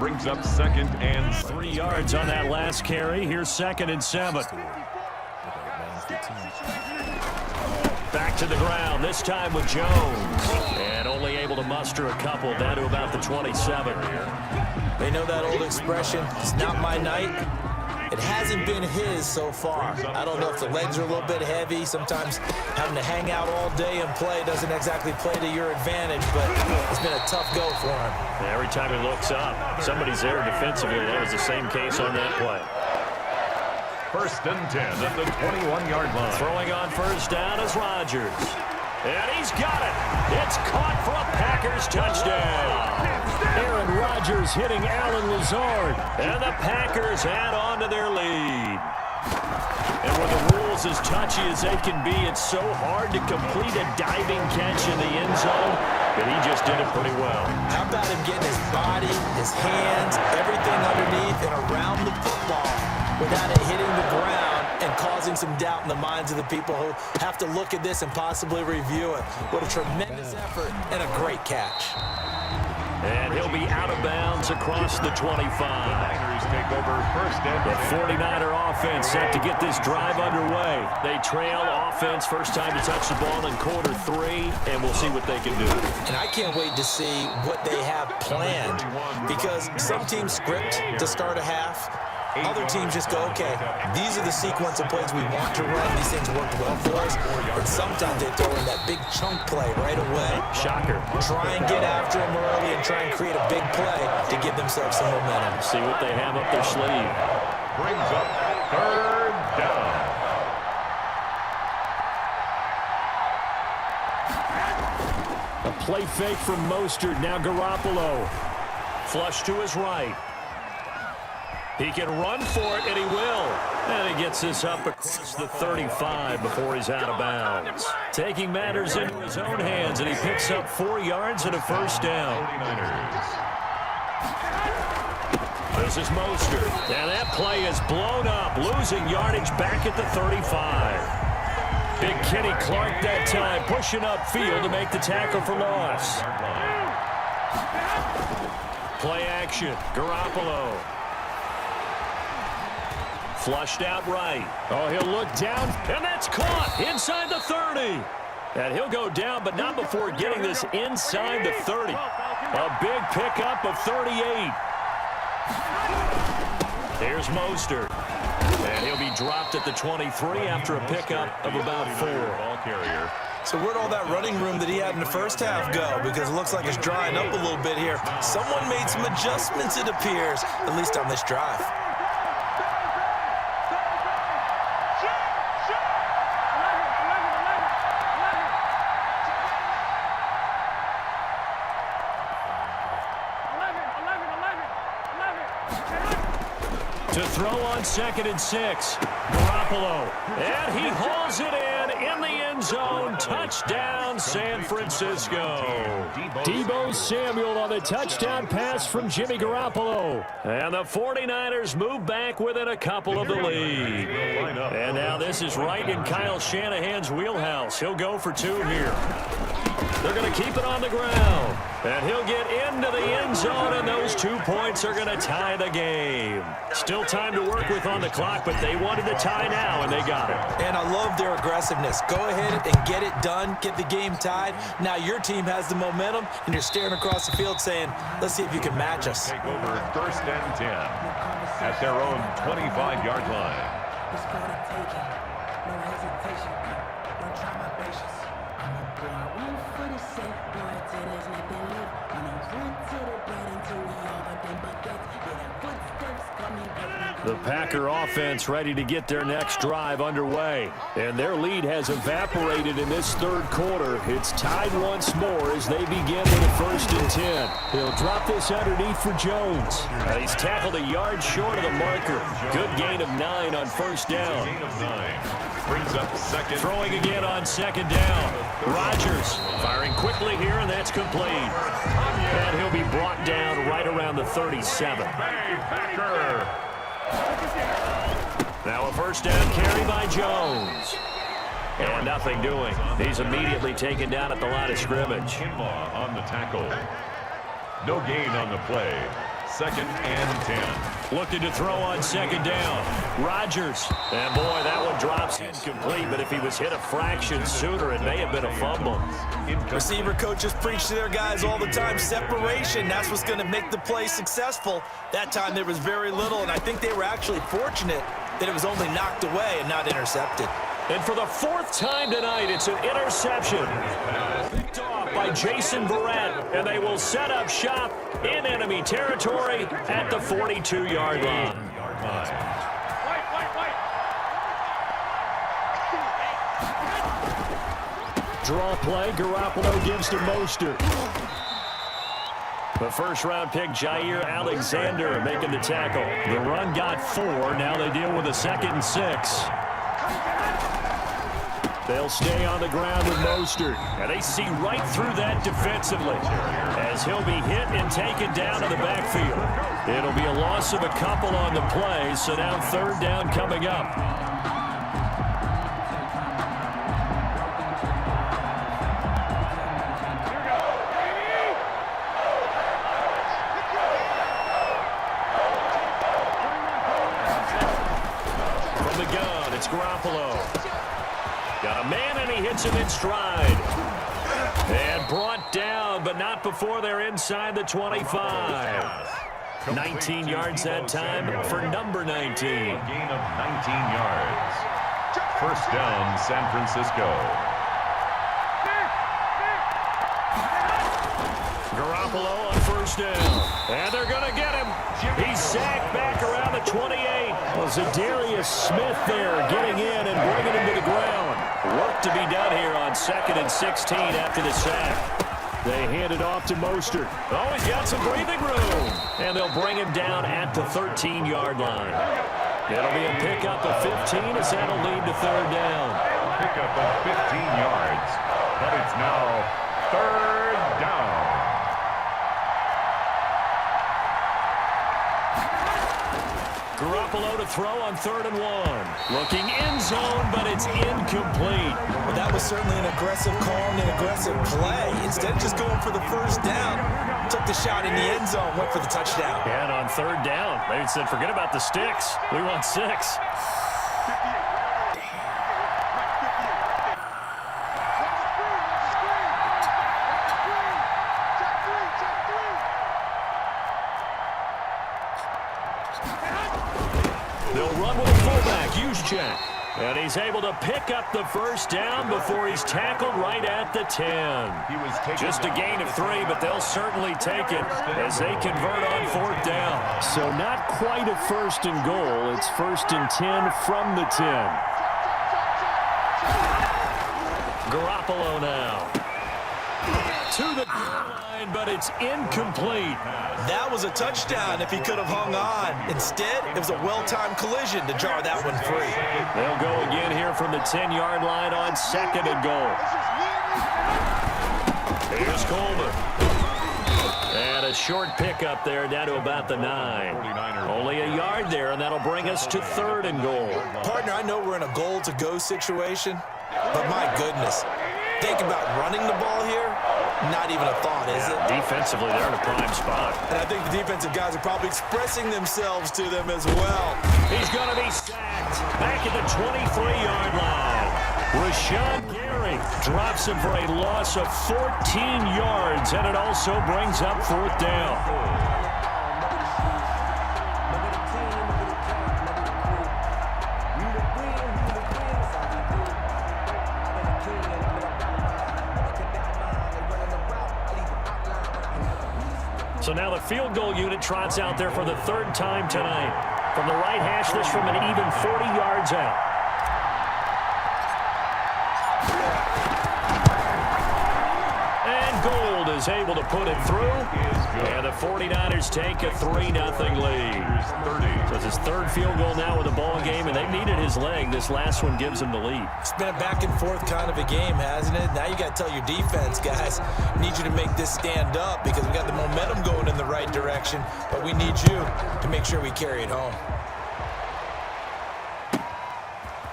S2: Brings up 2nd and
S1: 3 yards on that last carry. Here's 2nd and 7. Back to the ground, this time with Jones. And only able to muster a couple down to about the 27.
S3: They know that old expression, it's not my night. It hasn't been his so far. I don't know if the legs are a little bit heavy. Sometimes having to hang out all day and play doesn't exactly play to your advantage, but it's been a tough go for him.
S1: Every time he looks up, somebody's there defensively. That was the same case on that play.
S2: 1st and 10 at the 21-yard line.
S1: Throwing on 1st down is Rodgers. And he's got it. It's caught for a Packers touchdown. Aaron Rodgers hitting Allen Lazard. And the Packers add on to their lead. And with the rules as touchy as they can be, it's so hard to complete a diving catch in the end zone. But he just did it pretty well.
S3: How about him getting his body, his hands, everything underneath and around the football without it hitting the ground and causing some doubt in the minds of the people who have to look at this and possibly review it. What a tremendous effort and a great catch.
S1: And he'll be out of bounds across the 25.
S2: Niners take over first and
S1: The 49er offense set to get this drive underway. They trail offense, first time to touch the ball in quarter 3, and we'll see what they can do.
S3: And I can't wait to see what they have planned, because some teams script to start a half. Other teams just go, okay, these are the sequence of plays we want to run. These things worked well for us. And sometimes they throw in that big chunk play right away.
S1: Shocker.
S3: Try and get after them early and try and create a big play to give themselves some momentum.
S1: See what they have up their sleeve.
S2: brings up third down.
S1: A play fake from Mostert. Now Garoppolo. Flush to his right. He can run for it, and he will. And he gets this up across the 35 before he's out of bounds. Taking matters into his own hands, and he picks up 4 yards and a first down.
S2: 49ers.
S1: This is Mostert. And that play is blown up, losing yardage back at the 35. Big Kenny Clark that time, pushing upfield to make the tackle for loss. Play action, Garoppolo. Flushed out right. Oh, he'll look down, and that's caught inside the 30. And he'll go down, but not before getting this inside the 30. A big pickup of 38. Here's Mostert. And he'll be dropped at the 23 after a pickup of about 4.
S2: Ball carrier.
S3: So where'd all that running room that he had in the first half go? Because it looks like it's drying up a little bit here. Someone made some adjustments, it appears, at least on this drive.
S1: To throw on 2nd and 6. Garoppolo. And he hauls it in the end zone. Touchdown, San Francisco. Deebo Samuel on the touchdown pass from Jimmy Garoppolo. And the 49ers move back within a couple of the lead. And now this is right in Kyle Shanahan's wheelhouse. He'll go for 2 here. They're going to keep it on the ground. And he'll get into the end zone, and those 2 points are going to tie the game. Still time to work with on the clock, but they wanted the tie now, and they got it.
S3: And I love their aggressiveness. Go ahead and get it done, get the game tied. Now your team has the momentum, and you're staring across the field saying, let's see if you can match us.
S2: Take over 1st and 10 at their own 25-yard line.
S6: It's for the taking, no hesitation. Don't try my patience. I'm a boy, I run for the safe, boy, till there's nothing left. And I run to the bread until we all got them buckets. Yeah, that footsteps coming back.
S1: The Packer offense ready to get their next drive underway. And their lead has evaporated in this 3rd quarter. It's tied once more as they begin with a 1st and 10. He'll drop this underneath for Jones. He's tackled a yard short of the marker. Good gain of 9 on 1st down.
S2: Gain of 9. Brings up 2nd.
S1: Throwing again on 2nd down. Rodgers firing quickly here, and that's complete. And he'll be brought down right around the 37.
S2: Packer.
S1: Now a 1st down carry by Jones. And nothing doing. He's immediately taken down at the line of scrimmage.
S2: Kinlaw on the tackle. No gain on the play. 2nd and 10.
S1: Looking to throw on 2nd down. Rodgers. And boy, that one drops incomplete, but if he was hit a fraction sooner, it may have been a fumble.
S3: Receiver coaches preach to their guys all the time, separation. That's what's going to make the play successful. That time there was very little, and I think they were actually fortunate that it was only knocked away and not intercepted.
S1: And for the 4th time tonight, it's an interception. Picked off by Jason Verrett, and they will set up shop in enemy territory at the 42-yard line. Draw play, Garoppolo gives to Mostert. The 1st-round pick, Jair Alexander, making the tackle. The run got 4. Now they deal with a 2nd and 6. They'll stay on the ground with Mostert. And they see right through that defensively as he'll be hit and taken down to the backfield. It'll be a loss of a couple on the play, so now 3rd down coming up. throw. Got a man, and he hits him in stride. And brought down, but not before they're inside the 25. 19 yards that time for number 19.
S2: A gain of 19 yards. First down, San Francisco.
S1: Garoppolo on first down. And they're going to get him. He's sacked back around the 28. Well, Zadarius Smith there getting in and bringing him to the ground. Work to be done here on 2nd and 16 after the sack. They hand it off to Mostert. Oh, he's got some breathing room. And they'll bring him down at the 13-yard line. It'll be a pickup of 15 as that'll lead to third down.
S2: Pickup of 15 yards. But it's now third down.
S1: Garoppolo to throw on 3rd and 1. Looking end zone, but it's incomplete.
S3: Well, that was certainly an aggressive call and an aggressive play. Instead of just going for the first down, took the shot in the end zone, went for the touchdown.
S1: And on 3rd down, they said, forget about the sticks. We want 6. They'll run with a fullback, Juszczyk. And he's able to pick up the first down before he's tackled right at the 10. Just a gain of 3, but they'll certainly take it as they convert on 4th down. So not quite a 1st and goal. It's 1st and 10 from the 10. Garoppolo now. To the line, but it's incomplete.
S3: That was a touchdown if he could have hung on. Instead, it was a well-timed collision to jar that one free.
S1: They'll go again here from the 10-yard line on 2nd and goal. Here's Coleman. And a short pickup there down to about the 9. Only a yard there, and that'll bring us to 3rd and goal.
S3: Partner, I know we're in a goal-to-go situation, but my goodness, think about running the ball here. Not even a thought, is it?
S1: Defensively, they're in a prime spot.
S3: And I think the defensive guys are probably expressing themselves to them as well.
S1: He's going to be sacked back at the 23-yard line. Rashawn Gary drops him for a loss of 14 yards, and it also brings up 4th down. So now the field goal unit trots out there for the 3rd time tonight. From the right hash, this from an even 40 yards out. And Gold is able to put it through. And the 49ers take a 3-0 lead. So it's his 3rd field goal now with the ball game, and they needed his leg. This last one gives him the lead.
S3: It's been a back-and-forth kind of a game, hasn't it? Now you got to tell your defense, guys, need you to make this stand up because we got the momentum going in the right direction, but we need you to make sure we carry it home.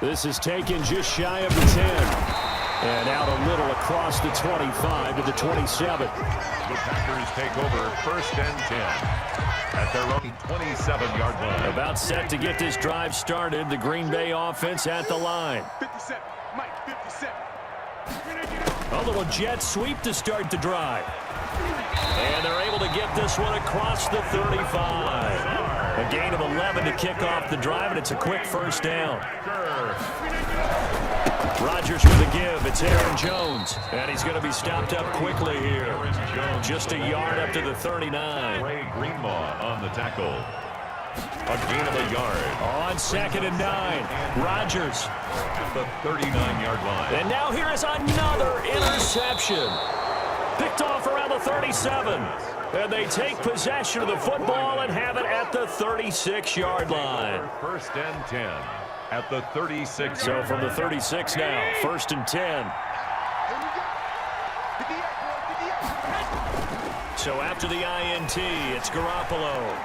S1: This is taken just shy of the 10. And out a little across the 25 to the 27.
S2: The Packers take over 1st and 10 at their own 27-yard line.
S1: About set to get this drive started. The Green Bay offense at the line.
S4: 57, Mike, 57.
S1: A little jet sweep to start the drive. And they're able to get this one across the 35. A gain of 11 to kick off the drive, and it's a quick first down. Rodgers with a give. It's Aaron Jones. And he's going to be stopped up quickly here. Just a yard up to the 39.
S2: Ray Greenlaw on the tackle. A gain of a yard.
S1: On 2nd and 9. Rodgers.
S2: At the 39-yard line.
S1: And now here is another interception. Picked off around the 37. And they take possession of the football and have it at the 36-yard line.
S2: 1st and 10. At the 36.
S1: So from the 36 now, 1st and 10. So after the INT, it's Garoppolo.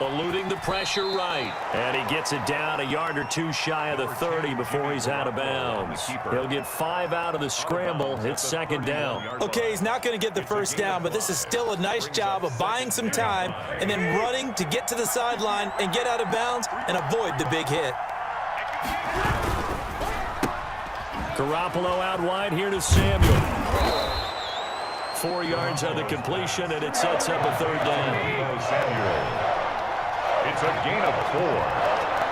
S1: eluding the pressure right. And he gets it down a yard or two shy of the 30 before he's out of bounds. He'll get 5 out of the scramble. It's second down.
S3: Okay, he's not going to get the first down, but this is still a nice job of buying some time and then running to get to the sideline and get out of bounds and avoid the big hit.
S1: Garoppolo out wide here to Samuel. 4 yards on the completion, and it sets up a third down.
S2: Samuel. It's a gain of 4,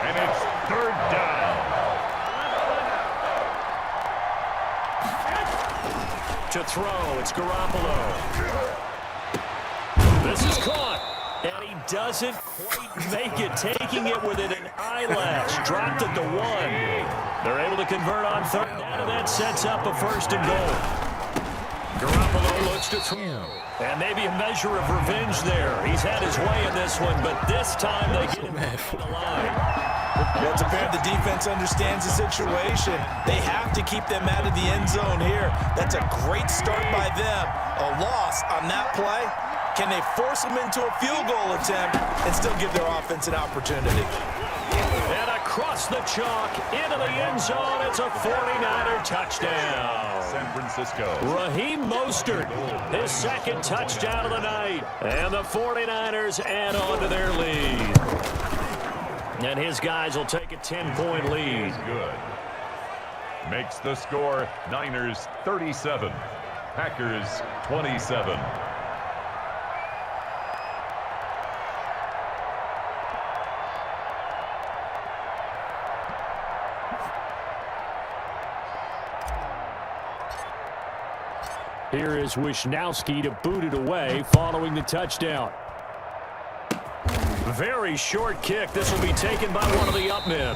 S2: and it's third down.
S1: To throw, it's Garoppolo. This is caught, and he doesn't quite make it, taking it within an eyelash. Dropped it to 1. They're able to convert on third down, and that sets up a first and goal. Garoppolo looks to throw. And maybe a measure of revenge there. He's had his way in this one, but this time they get him on the line.
S3: Well, it's apparent the defense understands the situation. They have to keep them out of the end zone here. That's a great start by them. A loss on that play. Can they force them into a field goal attempt and still give their offense an opportunity?
S1: And across the chalk, into the end zone, it's a 49er touchdown.
S2: San Francisco.
S1: Raheem Mostert, his second touchdown of the night. And the 49ers add on to their lead. And his guys will take a 10-point lead.
S2: Good. Makes the score Niners 37, Packers 27.
S1: Here is Wisnowski to boot it away following the touchdown. Very short kick. This will be taken by one of the up men.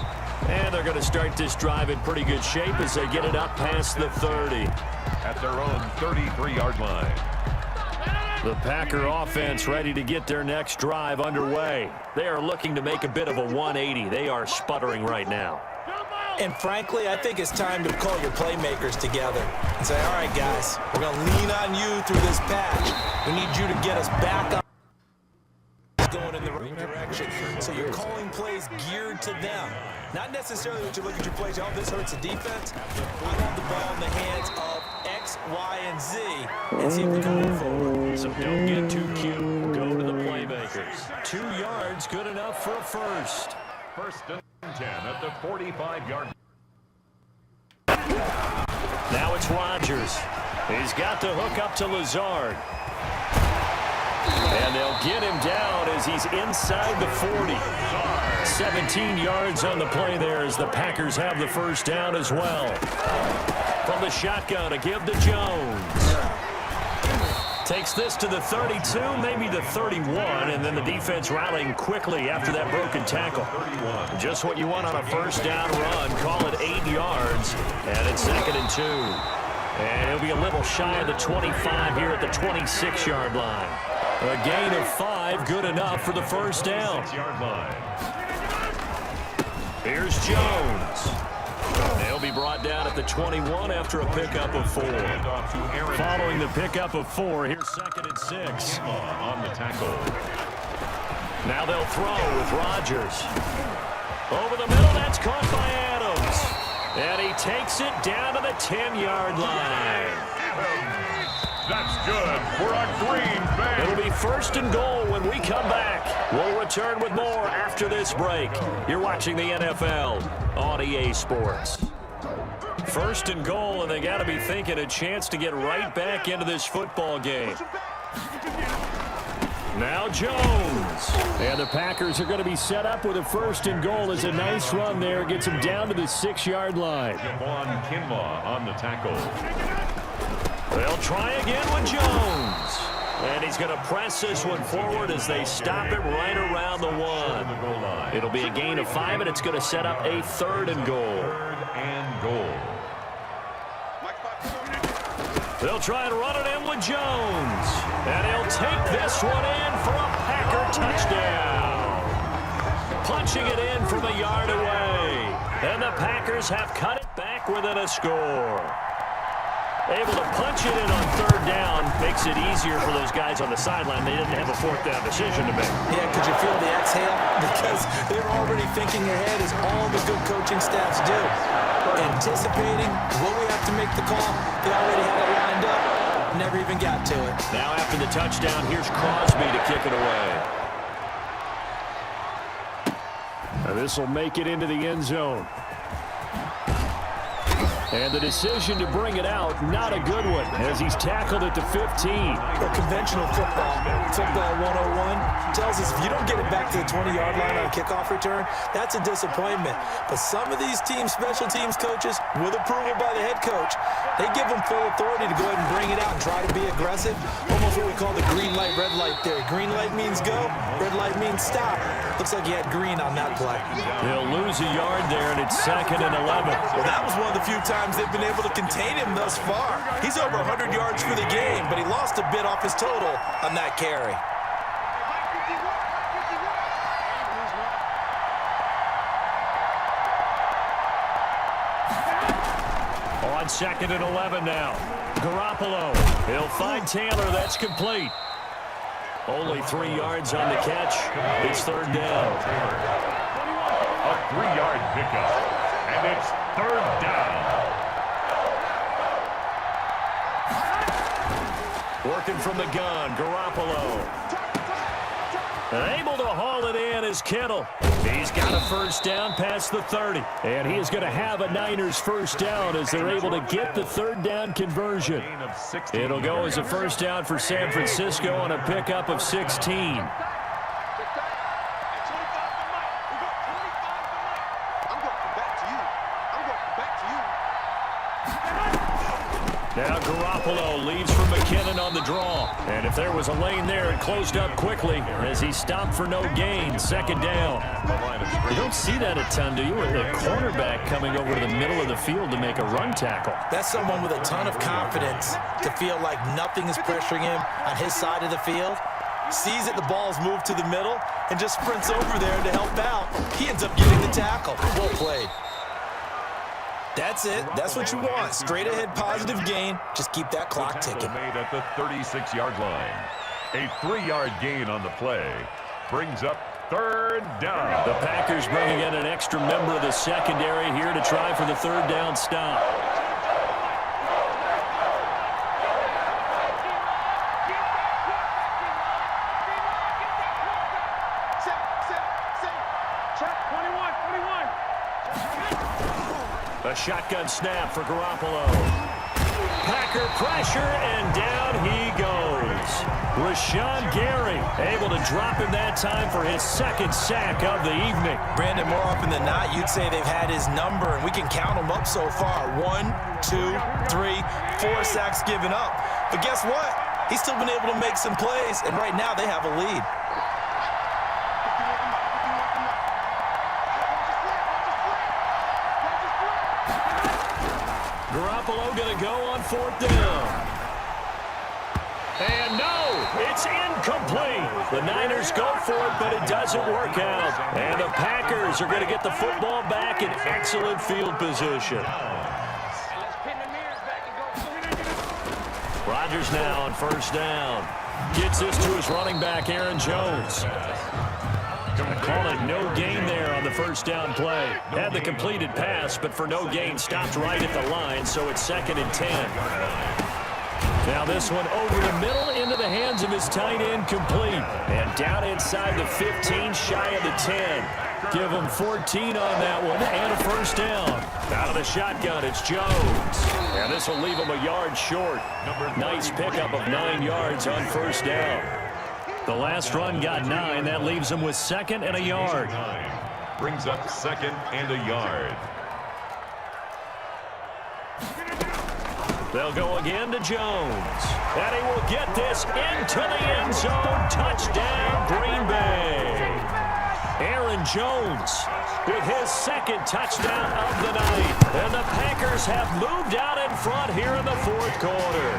S1: And they're going to start this drive in pretty good shape as they get it up past the 30.
S2: At their own 33-yard line.
S1: The Packer offense ready to get their next drive underway. They are looking to make a bit of a 180. They are sputtering right now.
S3: And frankly, I think it's time to call your playmakers together and say, all right, guys, we're going to lean on you through this patch. We need you to get us back up going in the right direction. So you're calling plays geared to them. Not necessarily what you look at your plays, oh, this hurts the defense. We want the ball in the hands of X, Y, and Z and see if we can move forward.
S1: So don't get too cute. Go to the playmakers. 2 yards, good enough for a first.
S2: First and 10 at the 45-yard.
S1: Now it's Rodgers. He's got to hook up to Lazard. And they'll get him down as he's inside the 40. 17 yards on the play there as the Packers have the first down as well. From the shotgun to give to Jones. Takes this to the 32, maybe the 31, and then the defense rallying quickly after that broken tackle. Just what you want on a first down run. Call it 8 yards, and it's second and 2. And he'll be a little shy of the 25 here at the 26-yard line. A gain of 5, good enough for the first down.
S2: 6-yard line.
S1: Here's Jones. They'll be brought down at the 21 after a pickup of 4. Following the pickup of 4, here's second and 6.
S2: On the tackle.
S1: Now they'll throw with Rodgers. Over the middle, that's caught by Adams. And he takes it down to the 10-yard line.
S2: That's good for a Green Bay.
S1: It'll be first and goal when we come back. We'll return with more after this break. You're watching the NFL on EA Sports. First and goal, and they got to be thinking a chance to get right back into this football game. Now Jones. And the Packers are going to be set up with a first and goal as a nice run there. Gets him down to the 6-yard line.
S2: Jamal Williams on the tackle.
S1: They'll try again with Jones. And he's going to press this one forward as they stop it right around the 1. It'll be a gain of 5, and it's going to set up a third and goal.
S2: Third and goal.
S1: They'll try and run it in with Jones. And he'll take this one in for a Packer touchdown. Punching it in from a yard away. And the Packers have cut it back within a score. Able to punch it in on third down. Makes it easier for those guys on the sideline. They didn't have a fourth down decision to make.
S3: Yeah, could you feel the exhale? Because they were already thinking ahead, as all the good coaching staffs do. Anticipating, will we have to make the call? They already had it lined up. Never even got to it.
S1: Now after the touchdown, here's Crosby to kick it away. Now this will make it into the end zone. And the decision to bring it out, not a good one, as he's tackled at the 15.
S3: Well, conventional football 101, tells us if you don't get it back to the 20-yard line on a kickoff return, that's a disappointment. But some of these special teams coaches, with approval by the head coach, they give them full authority to go ahead and bring it out and try to be aggressive. Almost what we call the green light, red light theory. Green light means go, red light means stop. Looks like he had green on that play.
S1: They'll lose a yard there, and it's 2nd and 11.
S3: Well, that was one of the few times they've been able to contain him thus far. He's over 100 yards for the game, but he lost a bit off his total on that carry.
S1: On 2nd and 11 now. Garoppolo. He'll find Taylor. That's complete. Only 3 yards on the catch. It's 3rd down.
S2: A 3-yard pickup. And it's 3rd down.
S1: Working from the gun, Garoppolo. Able to haul it in is Kittle. He's got a first down past the 30. And he is going to have a Niners first down as they're able to get the 3rd down conversion. It'll go as a first down for San Francisco on a pickup of 16. Now Garoppolo leaves for McKinnon on the draw. And if there was a lane there, it closed up quickly as he stopped for no gain. 2nd down. You don't see that a ton, do you? With the cornerback coming over to the middle of the field to make a run tackle.
S3: That's someone with a ton of confidence to feel like nothing is pressuring him on his side of the field. Sees that the ball's moved to the middle and just sprints over there to help out. He ends up getting the tackle. Well played. That's it. That's what you want. Straight ahead positive gain. Just keep that clock ticking.
S2: Made at the 36-yard line. A 3-yard gain on the play brings up 3rd down.
S1: The Packers bringing in an extra member of the secondary here to try for the 3rd down stop. A shotgun snap for Garoppolo. Packer pressure, and down he goes. Rashawn Gary able to drop him that time for his 2nd sack of the evening.
S3: Brandon, more often than not, you'd say they've had his number, and we can count them up so far. 1, 2, 3, 4 sacks given up. But guess what? He's still been able to make some plays, and right now they have a lead.
S1: Garoppolo going to go on 4th down. And no, it's incomplete. The Niners go for it, but it doesn't work out. And the Packers are going to get the football back in excellent field position. Rodgers now on 1st down. Gets this to his running back, Aaron Jones. Gonna call it no gain there on the 1st down play. Had the completed pass, but for no gain, stopped right at the line, so it's 2nd and 10. Now this one over the middle into the hands of his tight end, complete. And down inside the 15, shy of the 10. Give him 14 on that one and a 1st down. Out of the shotgun, it's Jones. And this will leave him a yard short. Nice pickup of 9 yards on 1st down. The last run got 9. That leaves him with 2nd and a yard.
S2: Brings up 2nd and a yard.
S1: They'll go again to Jones. And he will get this into the end zone. Touchdown, Green Bay. Aaron Jones with his 2nd touchdown of the night. And the Packers have moved out in front here in the 4th quarter.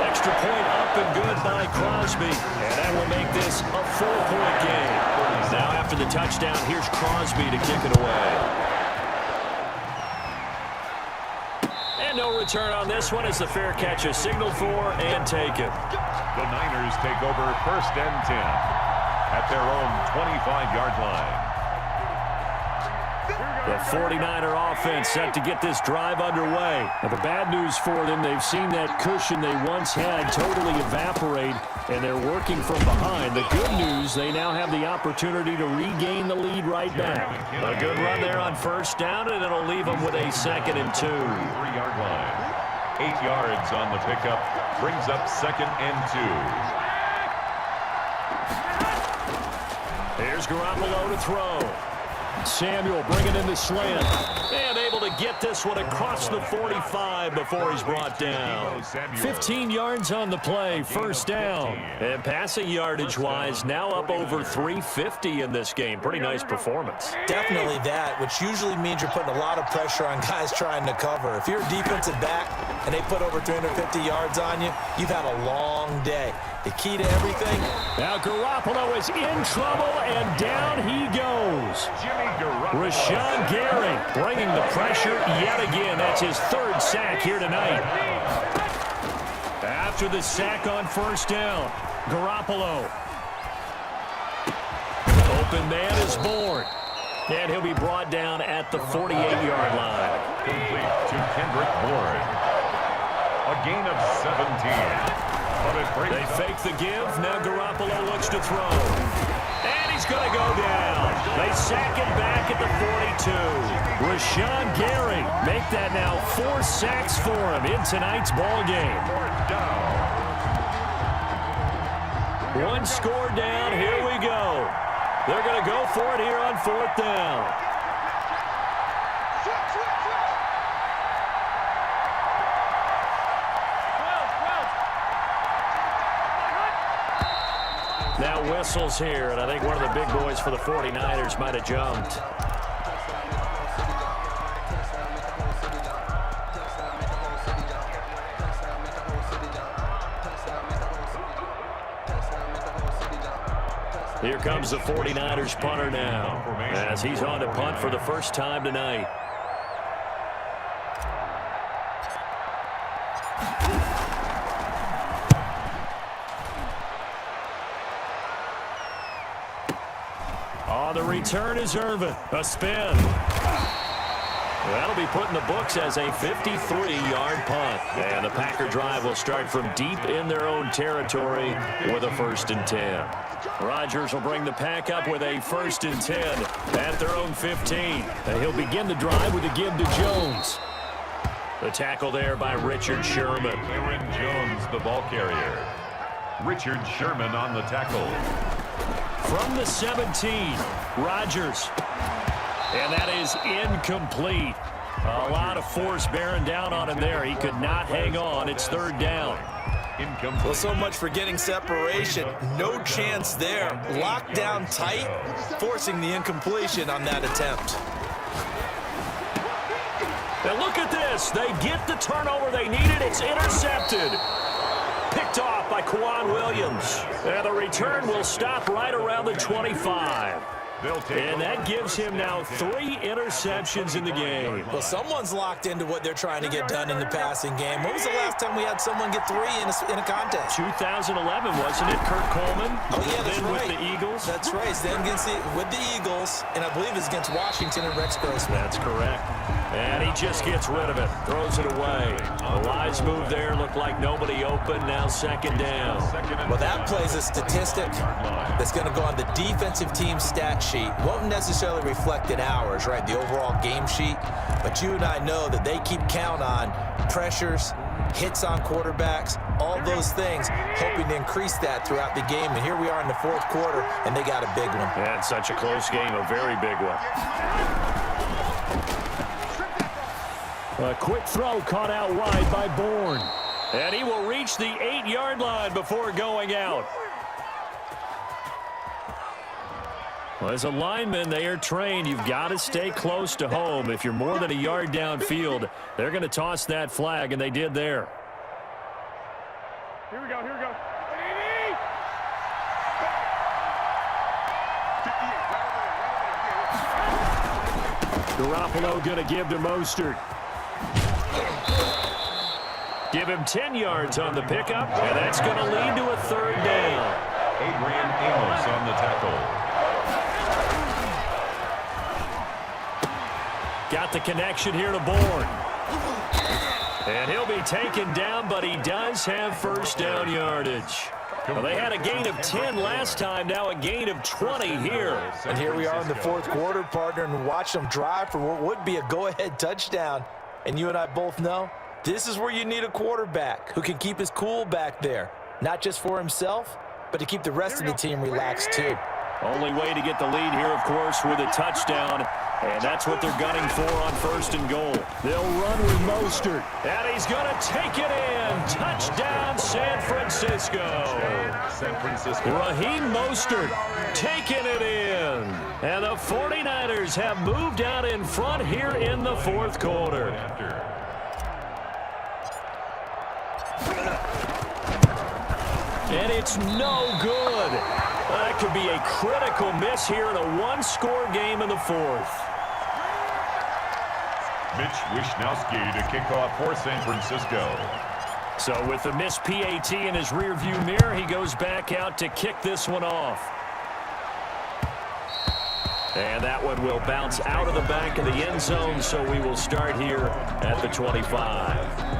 S1: Extra point up and good by Crosby. And that will make this a 4-point game. Now after the touchdown, here's Crosby to kick it away. And no return on this one as the fair catch is signaled for and taken.
S2: The Niners take over 1st and 10 at their own 25-yard line.
S1: The 49er offense set to get this drive underway. Now, the bad news for them, they've seen that cushion they once had totally evaporate, and they're working from behind. The good news, they now have the opportunity to regain the lead right back. A good run there on 1st down, and it'll leave them with a 2nd and 2.
S2: 3-yard line. 8 yards on the pickup. Brings up 2nd and 2.
S1: Here's Garoppolo to throw. Samuel bringing in the slant. And able to get this one across the 45 before he's brought down. 15 yards on the play, 1st down. And passing yardage-wise, now up over 350 in this game. Pretty nice performance.
S3: Definitely that, which usually means you're putting a lot of pressure on guys trying to cover. If you're a defensive back and they put over 350 yards on you, you've had a long day. The key to everything.
S1: Now Garoppolo is in trouble, and down he goes. Rashawn Gary bringing the pressure yet again. That's his 3rd sack here tonight. After the sack on 1st down, Garoppolo. Open man is born. And he'll be brought down at the 48-yard line.
S2: Complete to Kendrick Bourne. A gain of 17.
S1: They fake the give. Now Garoppolo looks to throw. And he's going to go down. They sack him back at the 42. Rashawn Gary make that now 4 sacks for him in tonight's ball game. 1 score down. Here we go. They're going to go for it here on 4th down. Now whistles here, and I think one of the big boys for the 49ers might have jumped. Here comes the 49ers punter now, as he's on to punt for the first time tonight. On the return is Irvin. A spin. That'll be put in the books as a 53-yard punt. And the Packer drive will start from deep in their own territory with a 1st and 10. Rodgers will bring the pack up with a 1st and 10 at their own 15. And he'll begin the drive with a give to Jones. The tackle there by Richard Sherman.
S2: Aaron Jones, the ball carrier. Richard Sherman on the tackle.
S1: From the 17, Rodgers. And that is incomplete. A lot of force bearing down on him there. He could not hang on. It's 3rd down.
S2: Incomplete.
S3: Well, so much for getting separation. No chance there. Locked down tight, forcing the incompletion on that attempt.
S1: And look at this. They get the turnover they needed. It's intercepted. Picked off by Jamal Williams. And the return will stop right around the 25. And that gives him now 3 interceptions in the game.
S3: Well, someone's locked into what they're trying to get done in the passing game. When was the last time we had someone get 3 in a contest?
S1: 2011, wasn't it? Kurt Coleman.
S3: Oh, yeah, that's
S1: then
S3: right.
S1: With the Eagles.
S3: That's right. Then with the Eagles, and I believe it's against Washington and Rex Grossman.
S1: That's correct. And he just gets rid of it. Throws it away. The wise move there. Looked like nobody open. Now 2nd down.
S3: Well, that plays a statistic that's going to go on the defensive team stat sheet. Won't necessarily reflect in ours, right, the overall game sheet. But you and I know that they keep count on pressures, hits on quarterbacks, all those things, hoping to increase that throughout the game. And here we are in the 4th quarter, and they got a big one.
S1: And such a close game, a very big one. A quick throw caught out wide by Bourne. And he will reach the 8-yard line before going out. Well, as a lineman, they are trained. You've got to stay close to home. If you're more than a yard downfield, they're going to toss that flag, and they did there.
S4: Here we go, here we go.
S1: Garoppolo going to give to Mostert. Give him 10 yards on the pickup, and that's going to lead to a third down.
S2: Adrian Amos on the tackle.
S1: Got the connection here to Bourne. And he'll be taken down, but he does have first down yardage. Well, they had a gain of 10 last time, now a gain of 20 here.
S3: And here we are in the fourth quarter, partner, and watch them drive for what would be a go-ahead touchdown. And you and I both know this is where you need a quarterback who can keep his cool back there, not just for himself, but to keep the rest of the team relaxed too.
S1: Only way to get the lead here, of course, with a touchdown. And that's what they're gunning for on first and goal. They'll run with Mostert. And he's going to take it in. Touchdown, San Francisco. Raheem Mostert taking it in. And the 49ers have moved out in front here in the fourth quarter. And it's no good. That could be a critical miss here in a one-score game in the fourth.
S2: Mitch Wishnowsky to kick off for San Francisco.
S1: So with the missed PAT in his rearview mirror, he goes back out to kick this one off. And that one will bounce out of the back of the end zone, so we will start here at the 25.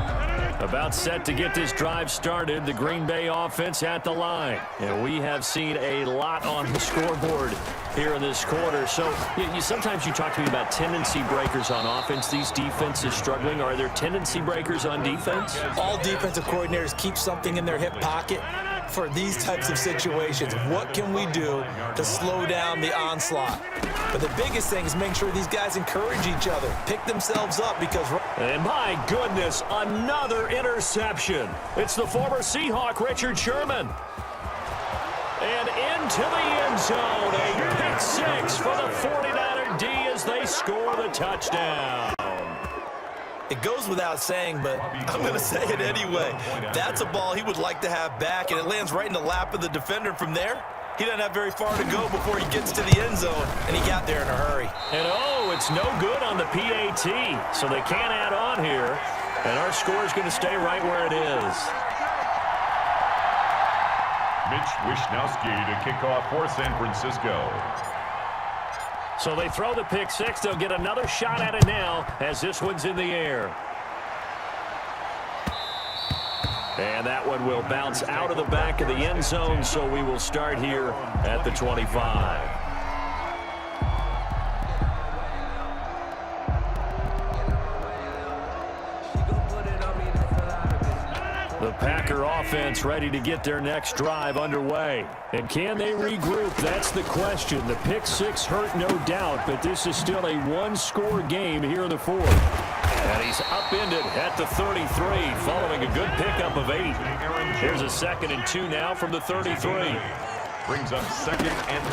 S1: About set to get this drive started, the Green Bay offense at the line. And we have seen a lot on the scoreboard here in this quarter. So sometimes you talk to me about tendency breakers on offense. These defenses struggling. Are there tendency breakers on defense?
S3: All defensive coordinators keep something in their hip pocket for these types of situations. What can we do to slow down the onslaught? But the biggest thing is making sure these guys encourage each other, pick themselves up because...
S1: And my goodness, another interception. It's the former Seahawk, Richard Sherman. And into the end zone, a pick six for the 49er D as they score the touchdown.
S3: It goes without saying, but I'm going to say it anyway. That's a ball he would like to have back, and it lands right in the lap of the defender from there. He doesn't have very far to go before he gets to the end zone, and he got there in a hurry.
S1: And oh, it's no good on the PAT, so they can't add on here, and our score is going to stay right where it is.
S2: Mitch Wishnowsky to kick off for San Francisco.
S1: So they throw the pick six. They'll get another shot at it now as this one's in the air. And that one will bounce out of the back of the end zone, so we will start here at the 25. The Packer offense ready to get their next drive underway. And can they regroup? That's the question. The pick six hurt, no doubt, but this is still a one-score game here in the fourth. And he's upended at the 33 following a good pickup of 8. Here's a 2nd and 2 now from the 33.
S2: Brings up 2nd and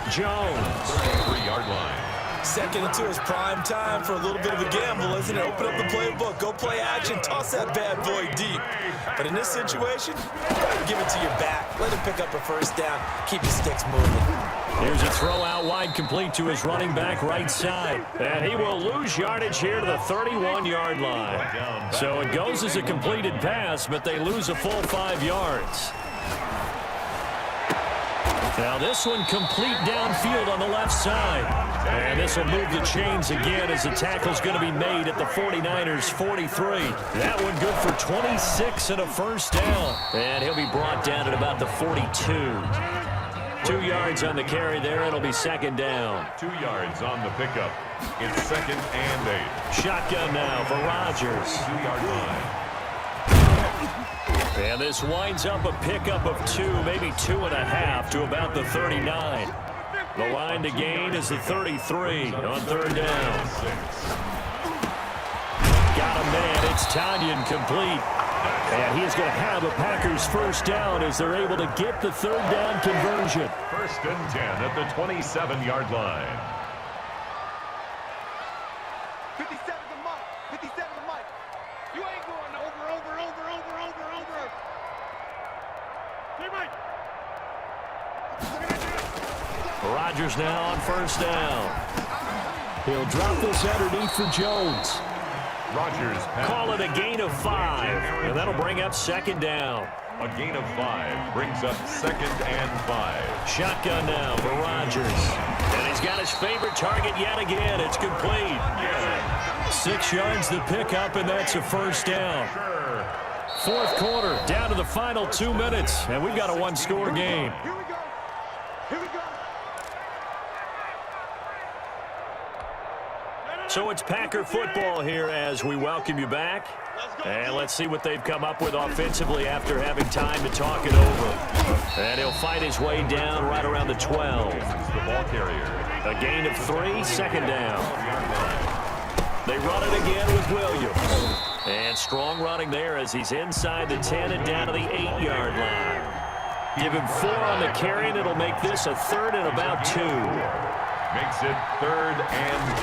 S2: 2.
S1: Jones.
S2: 33-yard line.
S3: 2nd and 2 is prime time for a little bit of a gamble, isn't it? Open up the playbook, go play action, toss that bad boy deep. But in this situation, give it to your back. Let him pick up a first down. Keep the sticks moving.
S1: Here's a throw out wide complete to his running back right side. And he will lose yardage here to the 31-yard line. So it goes as a completed pass, but they lose a full 5 yards. Now this one complete downfield on the left side. And this will move the chains again as the tackle's going to be made at the 49ers 43. That one good for 26 and a first down. And he'll be brought down at about the 42. 2 yards on the carry there. It'll be 2nd down.
S2: 2 yards on the pickup. It's 2nd and 8.
S1: Shotgun now for Rodgers.
S2: 2-yard line.
S1: And this winds up a pickup of 2, maybe 2.5 to about the 39. The line to gain is the 33 on 3rd down. Got a man. It's Tanyan complete. And he is going to have a Packers first down as they're able to get the 3rd down conversion.
S2: 1st and 10 at the 27-yard line.
S4: 57 the mark. 57 the mark. You ain't going over. Hey, Mike.
S1: Rodgers now on 1st down. He'll drop this underneath for Jones.
S2: Rodgers pass.
S1: Call it a gain of 5, and that'll bring up second down.
S2: A gain of 5 brings up 2nd and 5.
S1: Shotgun now for Rodgers. And he's got his favorite target yet again. It's complete. 6 yards the pickup, and that's a first down. Fourth quarter, down to the final 2 minutes, and we've got a one-score game.
S4: Here we go. Here we go.
S1: So it's Packer football here as we welcome you back. And let's see what they've come up with offensively after having time to talk it over. And he'll fight his way down right around the 12.
S2: The ball carrier.
S1: A gain of 3, second down. They run it again with Williams. And strong running there as he's inside the 10 and down to the 8-yard line. Give him 4 on the carry, and it'll make this a 3rd and about 2.
S2: Makes it 3rd and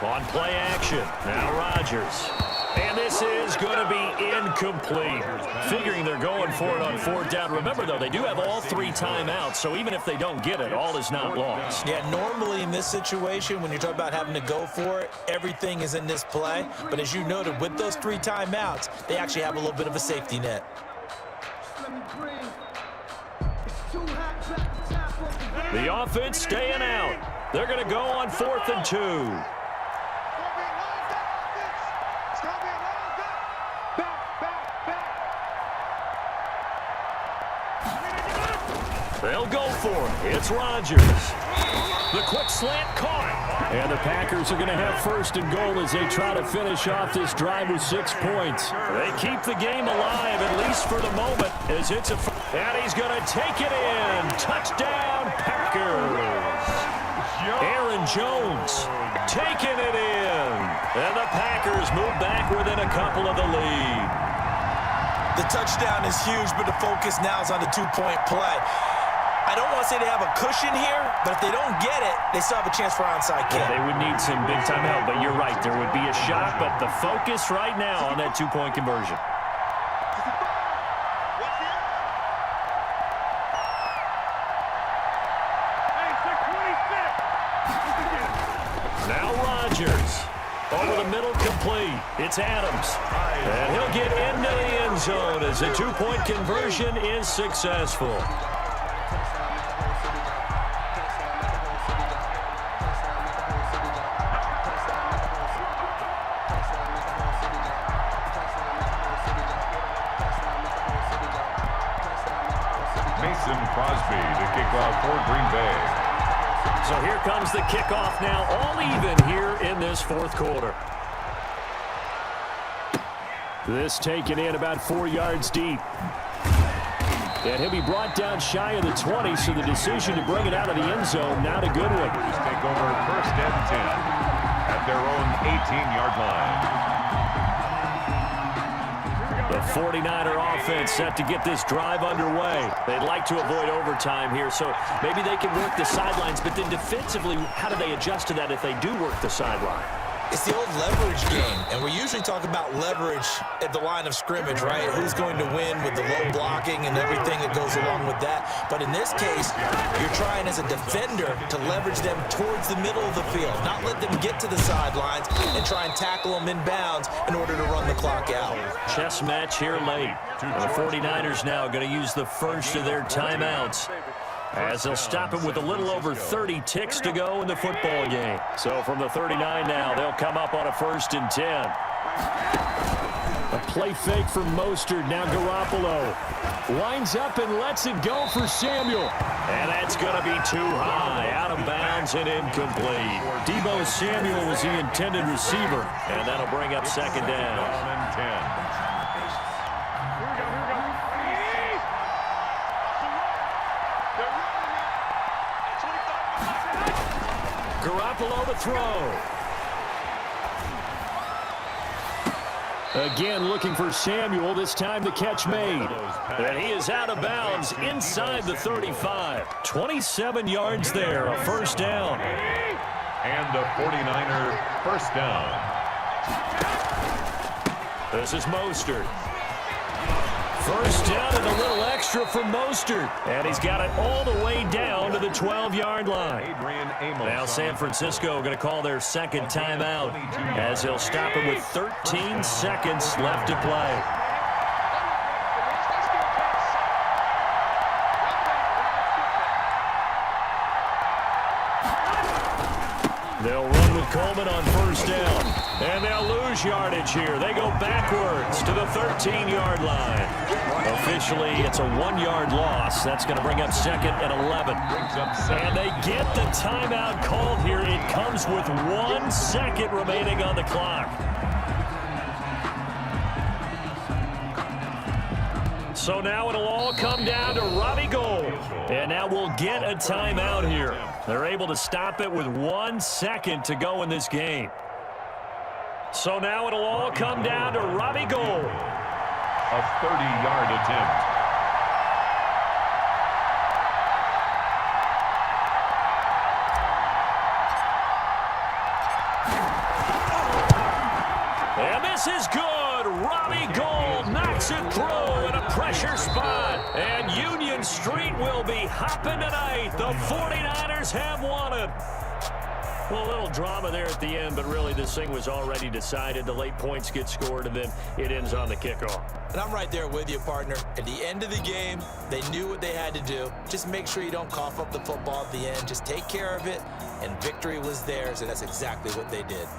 S2: 2.
S1: On play action, now Rodgers. And this is going to be incomplete. Figuring they're going for it on 4th down. Remember, though, they do have all 3 timeouts, so even if they don't get it, all is not lost.
S3: Yeah, normally in this situation, when you're talking about having to go for it, everything is in this play. But as you noted, with those 3 timeouts, they actually have a little bit of a safety net.
S1: The offense staying out. They're going to go on 4th and 2. They'll go for it. It's Rodgers. The quick slant caught. And the Packers are going to have 1st and goal as they try to finish off this drive with 6 points. They keep the game alive, at least for the moment, as it's a... And he's going to take it in. Touchdown, Packers. Aaron Jones taking it in. And the Packers move back within a couple of the lead.
S3: The touchdown is huge, but the focus now is on the 2-point play. I don't want to say they have a cushion here, but if they don't get it, they still have a chance for onside kick.
S1: They would need some big-time help, but you're right. There would be a shot, but the focus right now on that 2-point conversion. Now Rodgers. Over the middle, complete. It's Adams. And he'll get into the end zone as the 2-point conversion is successful.
S2: Crosby to kick off for Green Bay.
S1: So here comes the kickoff now, all even here in this 4th quarter. This taken in about 4 yards deep. And he'll be brought down shy of the 20, so the decision to bring it out of the end zone, not a good one.
S2: Take over 1st and 10 at their own 18-yard line.
S1: The 49er offense set to get this drive underway. They'd like to avoid overtime here, so maybe they can work the sidelines, but then defensively, how do they adjust to that if they do work the sideline?
S3: It's the old leverage game, and we usually talk about leverage at the line of scrimmage, right? Who's going to win with the low blocking and everything that goes along with that. But in this case, you're trying as a defender to leverage them towards the middle of the field, not let them get to the sidelines and try and tackle them in bounds in order to run the clock out.
S1: Chess match here late. And the 49ers now going to use the first of their timeouts, as they'll stop him with a little over 30 ticks to go in the football game. So from the 39 now, they'll come up on a 1st and 10. A play fake from Mostert. Now Garoppolo winds up and lets it go for Samuel. And that's going to be too high, out of bounds and incomplete. Deebo Samuel was the intended receiver, and that'll bring up 2nd down.
S2: 10.
S1: Garoppolo to throw. Again looking for Samuel, this time the catch made. And he is out of bounds inside the 35. 27 yards there, a 1st down.
S2: And a 49er 1st down.
S1: This is Mostert. First down and a little extra for Mostert. And he's got it all the way down to the 12-yard line. Now San Francisco going to call their second timeout as they'll stop him with 13 seconds left to play. They'll run with Coleman on first down. And they'll lose yardage here. They go backwards to the 13-yard line. Officially, it's a 1-yard loss. That's going to bring up second and 11. And they get the timeout called here. It comes with 1 second remaining on the clock. So now it'll all come down to Robbie Gould. And now we'll get a timeout here. They're able to stop it with 1 second to go in this game. So now it'll all come down to Robbie Gould.
S2: A 30-yard attempt.
S1: And this is good. Robbie Gould knocks it through in a pressure spot. And Union Street will be hopping tonight. The 49ers have won it. Well, a little drama there at the end, but really this thing was already decided. The late points get scored, and then it ends on the kickoff.
S3: And I'm right there with you, partner. At the end of the game, they knew what they had to do. Just make sure you don't cough up the football at the end. Just take care of it, and victory was theirs, and that's exactly what they did.